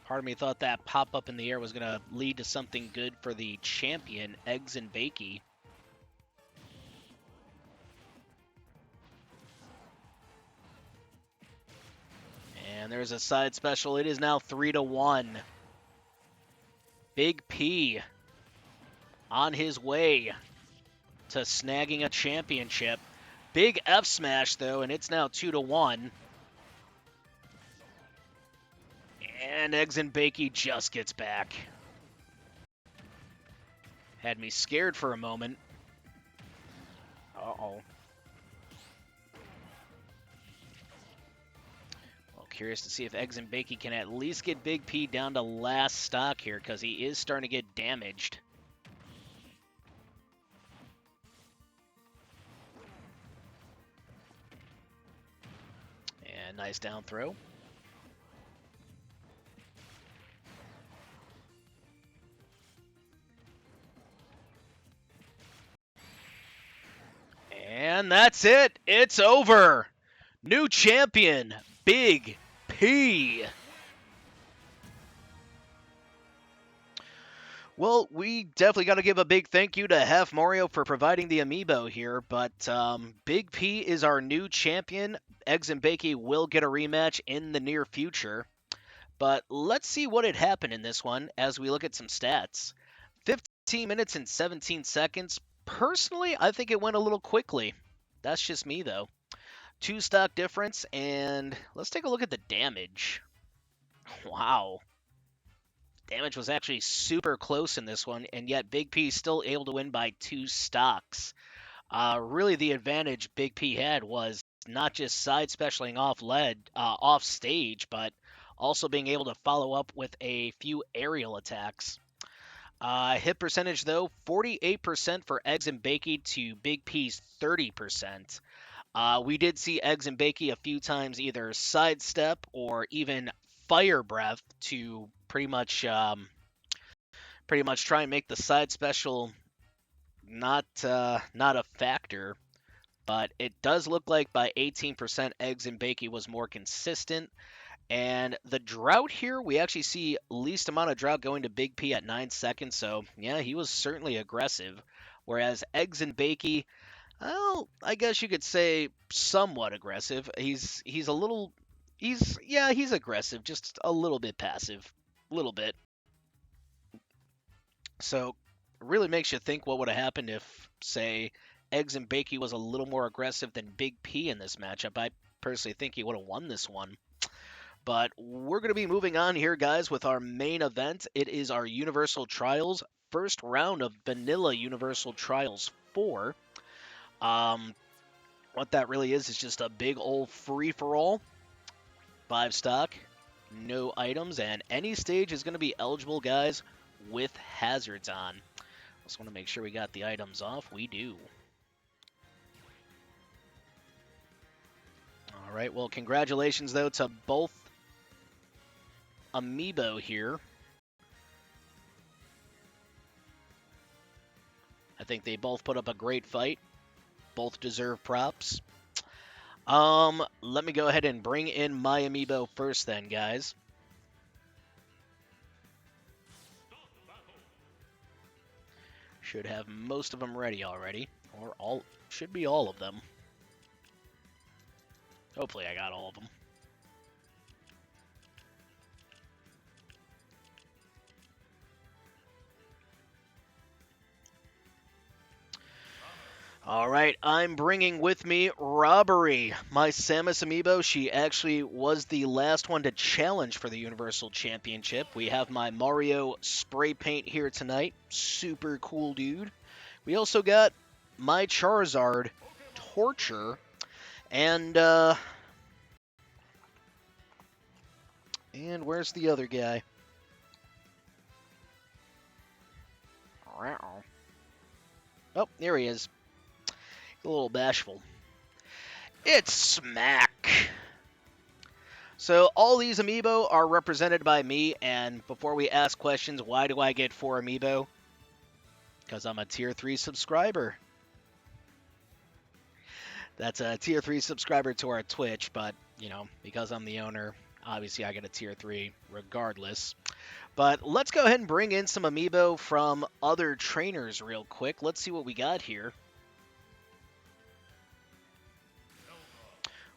Part of me thought that pop-up in the air was going to lead to something good for the champion, Eggs and Bakey. And there's a side special. It is now 3-1. Big P on his way to snagging a championship. Big F smash, though, and it's now 2-1. And Eggs and Bakey just gets back. Had me scared for a moment. Uh-oh. Well, curious to see if Eggs and Bakey can at least get Big P down to last stock here, because he is starting to get damaged. And nice down throw. And that's it. It's over. New champion, Big P. Well, we definitely got to give a big thank you to Half Mario for providing the amiibo here, but Big P is our new champion. Eggs and Bakey will get a rematch in the near future. But let's see what had happened in this one as we look at some stats. 15 minutes and 17 seconds. Personally, I think it went a little quickly. That's just me, though. 2 stock difference, and let's take a look at the damage. Wow. Damage was actually super close in this one, and yet Big P still able to win by 2 stocks. Really, the advantage Big P had was not just side specialing off stage, but also being able to follow up with a few aerial attacks. Hit percentage, though, 48% for Eggs and Bakey to Big P's 30%. We did see Eggs and Bakey a few times either sidestep or even fire breath to pretty much try and make the side special not a factor. But it does look like by 18% Eggs and Bakey was more consistent. And the drought here, we actually see least amount of drought going to Big P at 9 seconds. So, yeah, he was certainly aggressive. Whereas Eggs and Bakey, well, I guess you could say somewhat aggressive. He's aggressive, just a little bit passive. A little bit. So, it really makes you think what would have happened if, say, Eggs and Bakey was a little more aggressive than Big P in this matchup. I personally think he would have won this one. But we're going to be moving on here, guys, with our main event. It is our Universal Trials, first round of Vanilla Universal Trials 4. What that really is just a big old free-for-all. 5 stock, no items, and any stage is going to be eligible, guys, with hazards on. Just want to make sure we got the items off. We do. All right, well, congratulations, though, to both Amiibo here. I think they both put up a great fight. Both deserve props. Let me go ahead and bring in my Amiibo first then, guys. Should have most of them ready already. Or should be all of them. Hopefully I got all of them. All right, I'm bringing with me Robbery, my Samus Amiibo. She actually was the last one to challenge for the Universal Championship. We have my Mario spray paint here tonight. Super cool dude. We also got my Charizard Torture. And where's the other guy? Oh, there he is. A little bashful. It's Smack! So all these Amiibo are represented by me, and before we ask questions, why do I get 4 Amiibo? Because I'm a Tier 3 subscriber. That's a Tier 3 subscriber to our Twitch, but, you know, because I'm the owner, obviously I get a Tier 3 regardless. But let's go ahead and bring in some Amiibo from other trainers real quick. Let's see what we got here.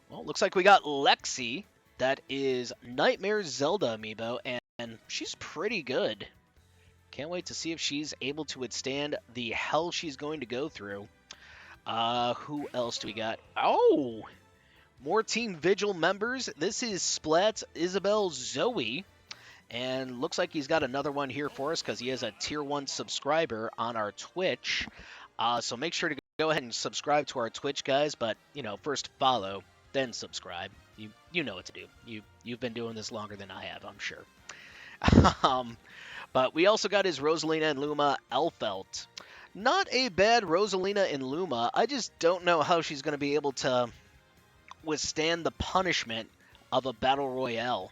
Well, looks like we got Lexi. That is Nightmare Zelda Amiibo, and she's pretty good. Can't wait to see if she's able to withstand the hell she's going to go through. Who else do we got? Oh, more Team Vigil members. This is Splat, Isabel, Zoe. And looks like he's got another one here for us because he is a Tier 1 subscriber on our Twitch. So make sure to go ahead and subscribe to our Twitch, guys. But, you know, first follow, then subscribe. You know what to do. You've been doing this longer than I have, I'm sure. But we also got his Rosalina and Luma Elfelt. Not a bad Rosalina and Luma. I just don't know how she's going to be able to withstand the punishment of a Battle Royale.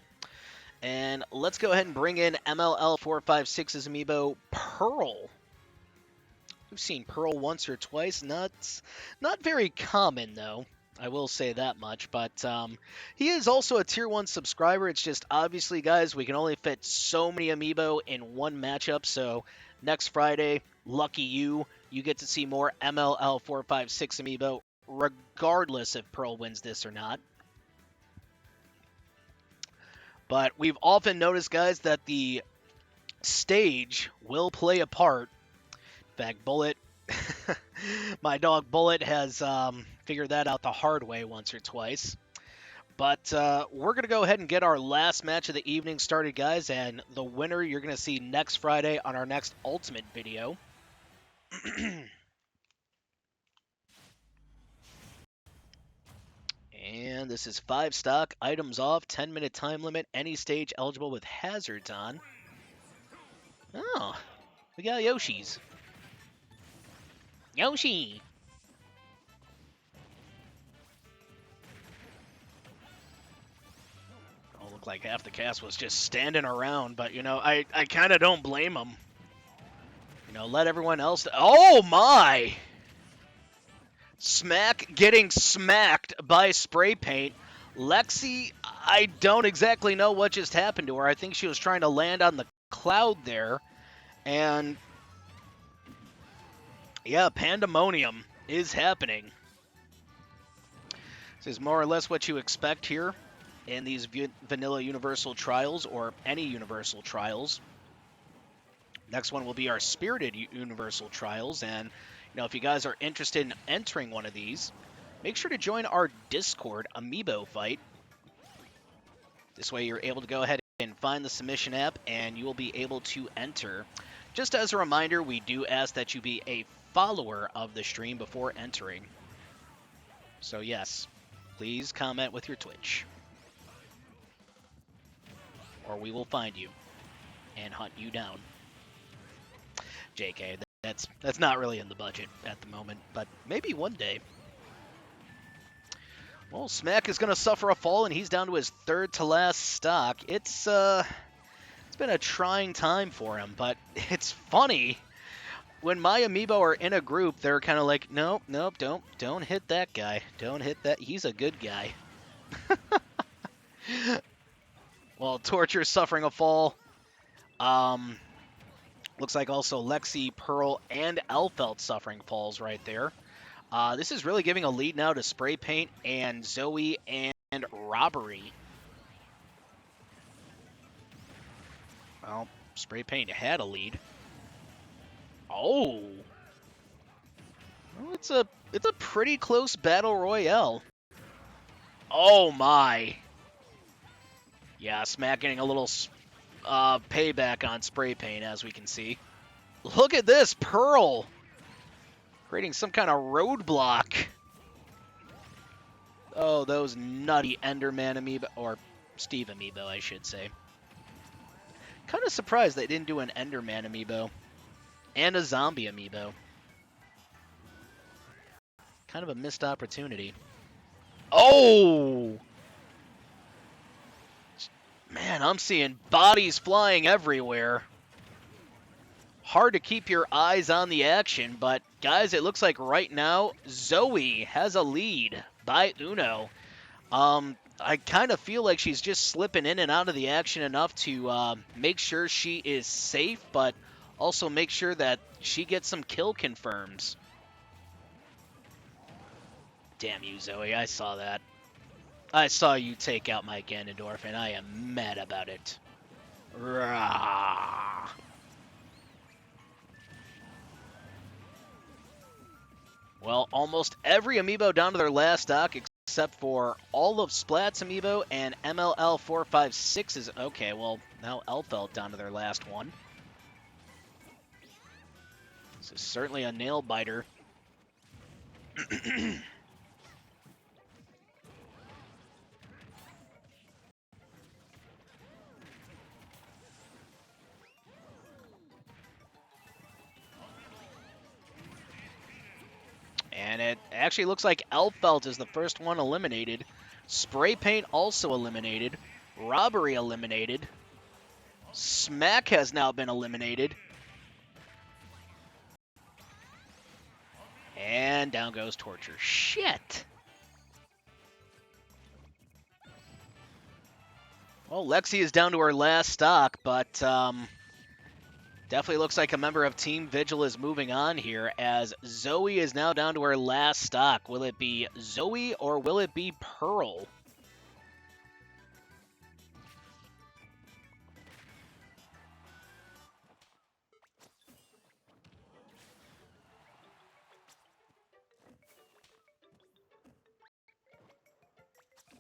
And let's go ahead and bring in MLL456's amiibo, Pearl. We've seen Pearl once or twice. Not very common, though. I will say that much. But he is also a Tier 1 subscriber. It's just, obviously, guys, we can only fit so many amiibo in one matchup. So next Friday, lucky you, you get to see more MLL456 amiibo, regardless if Pearl wins this or not. But we've often noticed, guys, that the stage will play a part. In fact, Bullet, my dog Bullet, has figured that out the hard way once or twice. But we're going to go ahead and get our last match of the evening started, guys. And the winner you're going to see next Friday on our next Ultimate video. And this is 5 stock, items off, 10-minute time limit, any stage eligible with hazards on. Oh, we got Yoshi's. Yoshi! Oh, looked like half the cast was just standing around, but, you know, I kind of don't blame them. You know, let everyone else... Oh, my! Smack getting smacked by spray paint. Lexi, I don't exactly know what just happened to her. I think she was trying to land on the cloud there. And, yeah, pandemonium is happening. This is more or less what you expect here in these Vanilla Universal Trials, or any Universal Trials. Next one will be our Spirited Universal Trials, and you know, if you guys are interested in entering one of these, make sure to join our Discord, AmiiboFight. This way you're able to go ahead and find the submission app, and you will be able to enter. Just as a reminder, we do ask that you be a follower of the stream before entering. So yes, please comment with your Twitch, or we will find you and hunt you down. JK, that's not really in the budget at the moment, but maybe one day. Well, Smack is going to suffer a fall, and he's down to his third to last stock. It's been a trying time for him, but it's funny. When my amiibo are in a group, they're kind of like, nope, don't hit that guy. Don't hit that. He's a good guy. Well, Torture suffering a fall. Looks like also Lexi, Pearl, and Elfelt suffering falls right there. This is really giving a lead now to Spray Paint and Zoe and Robbery. Well, Spray Paint had a lead. Oh! Well, it's a pretty close battle royale. Oh my! Yeah, Smack getting a little payback on Spray Paint, as we can see. Look at this, Pearl! Creating some kind of roadblock. Oh, those nutty Enderman amiibo, or Steve amiibo, I should say. Kind of surprised they didn't do an Enderman amiibo and a zombie amiibo. Kind of a missed opportunity. Oh! Man, I'm seeing bodies flying everywhere. Hard to keep your eyes on the action, but guys, it looks like right now Zoe has a lead by Uno. I kind of feel like she's just slipping in and out of the action enough to make sure she is safe, but also make sure that she gets some kill confirms. Damn you, Zoe, I saw that. I saw you take out my Ganondorf, and I am mad about it. Rah. Well, almost every amiibo down to their last stock except for all of Splat's amiibo and MLL456's. Okay, well, now Elfelt down to their last one. This is certainly a nail biter. And it actually looks like Elfelt is the first one eliminated. Spray Paint also eliminated. Robbery eliminated. Smack has now been eliminated. And down goes Torture. Shit! Well, Lexi is down to her last stock, but definitely looks like a member of Team Vigil is moving on here, as Zoe is now down to her last stock. Will it be Zoe or will it be Pearl?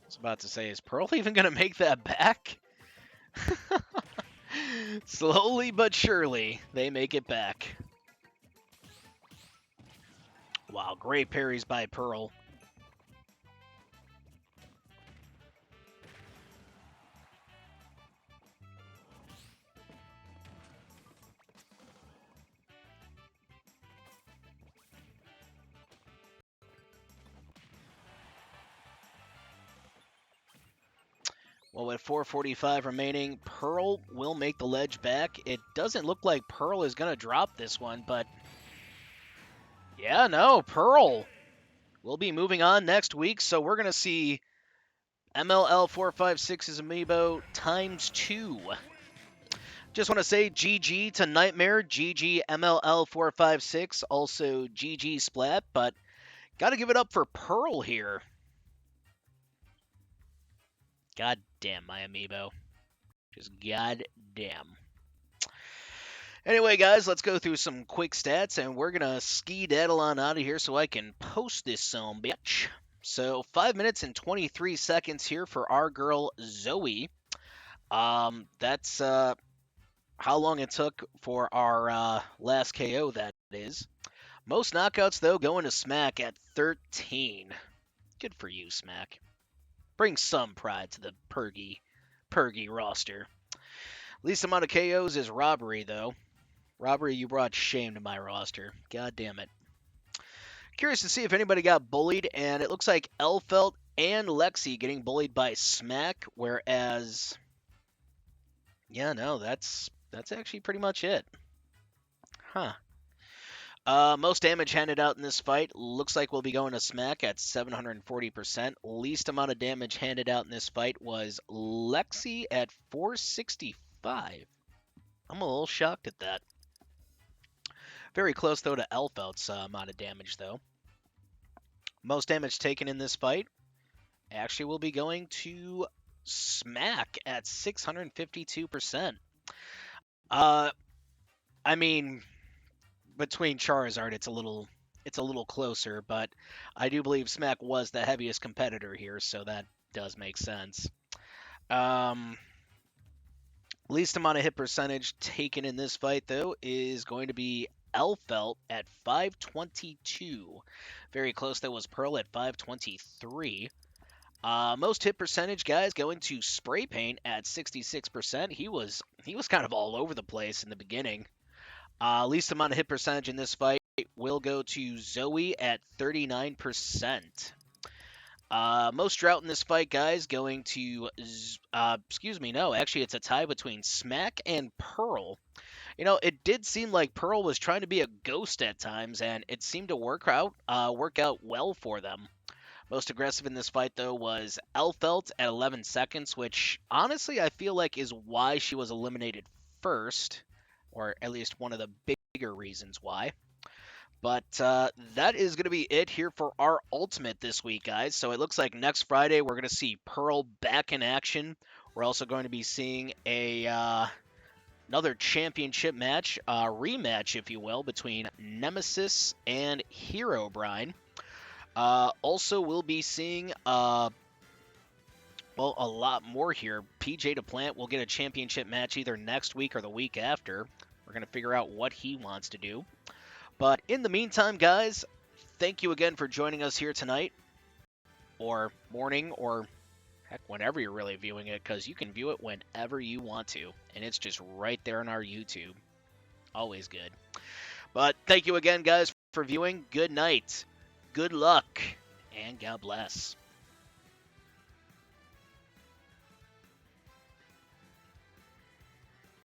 I was about to say, is Pearl even going to make that back? Slowly but surely, they make it back. Wow, great parries by Pearl. Well, with 4:45 remaining, Pearl will make the ledge back. It doesn't look like Pearl is going to drop this one, but yeah, no, Pearl will be moving on next week, so we're going to see MLL456's amiibo times 2. Just want to say GG to Nightmare, GG MLL456, also GG Splat, but got to give it up for Pearl here. God damn my amiibo. Just god damn. Anyway, guys, let's go through some quick stats, and we're going to ski-daddle on out of here so I can post this some bitch. So, 5 minutes and 23 seconds here for our girl, Zoe. That's how long it took for our last KO, that is. Most knockouts, though, going to Smack at 13. Good for you, Smack. Bring some pride to the Pergy roster. Least amount of KOs is Robbery, though. Robbery, you brought shame to my roster. God damn it. Curious to see if anybody got bullied, and it looks like Elfelt and Lexi getting bullied by Smack, whereas... yeah, no, that's actually pretty much it. Huh. Most damage handed out in this fight looks like we'll be going to Smack at 740%. Least amount of damage handed out in this fight was Lexi at 465. I'm a little shocked at that. Very close, though, to Elfelt's amount of damage, though. Most damage taken in this fight actually will be going to Smack at 652%. I mean, between Charizard, it's a little closer, but I do believe Smack was the heaviest competitor here, so that does make sense. Least amount of hit percentage taken in this fight, though, is going to be Elfelt at 522. Very close, that was Pearl at 523. Most hit percentage, guys, going to Spray Paint at 66%. He was kind of all over the place in the beginning. Least amount of hit percentage in this fight will go to Zoe at 39%. Most drought in this fight, guys, going to... no, actually it's a tie between Smack and Pearl. You know, it did seem like Pearl was trying to be a ghost at times, and it seemed to work out well for them. Most aggressive in this fight, though, was Elfelt at 11 seconds, which, honestly, I feel like is why she was eliminated first, or at least one of the bigger reasons why. But that is going to be it here for our Ultimate this week, guys. So it looks like next Friday we're going to see Pearl back in action. We're also going to be seeing a another championship match, rematch, if you will, between Nemesis and Herobrine. Also, we'll be seeing well, a lot more here. PJ DePlant will get a championship match either next week or the week after. We're going to figure out what he wants to do. But in the meantime, guys, thank you again for joining us here tonight, or morning, or heck, whenever you're really viewing it, because you can view it whenever you want to, and it's just right there on our YouTube. Always good. But thank you again, guys, for viewing. Good night, good luck, and God bless.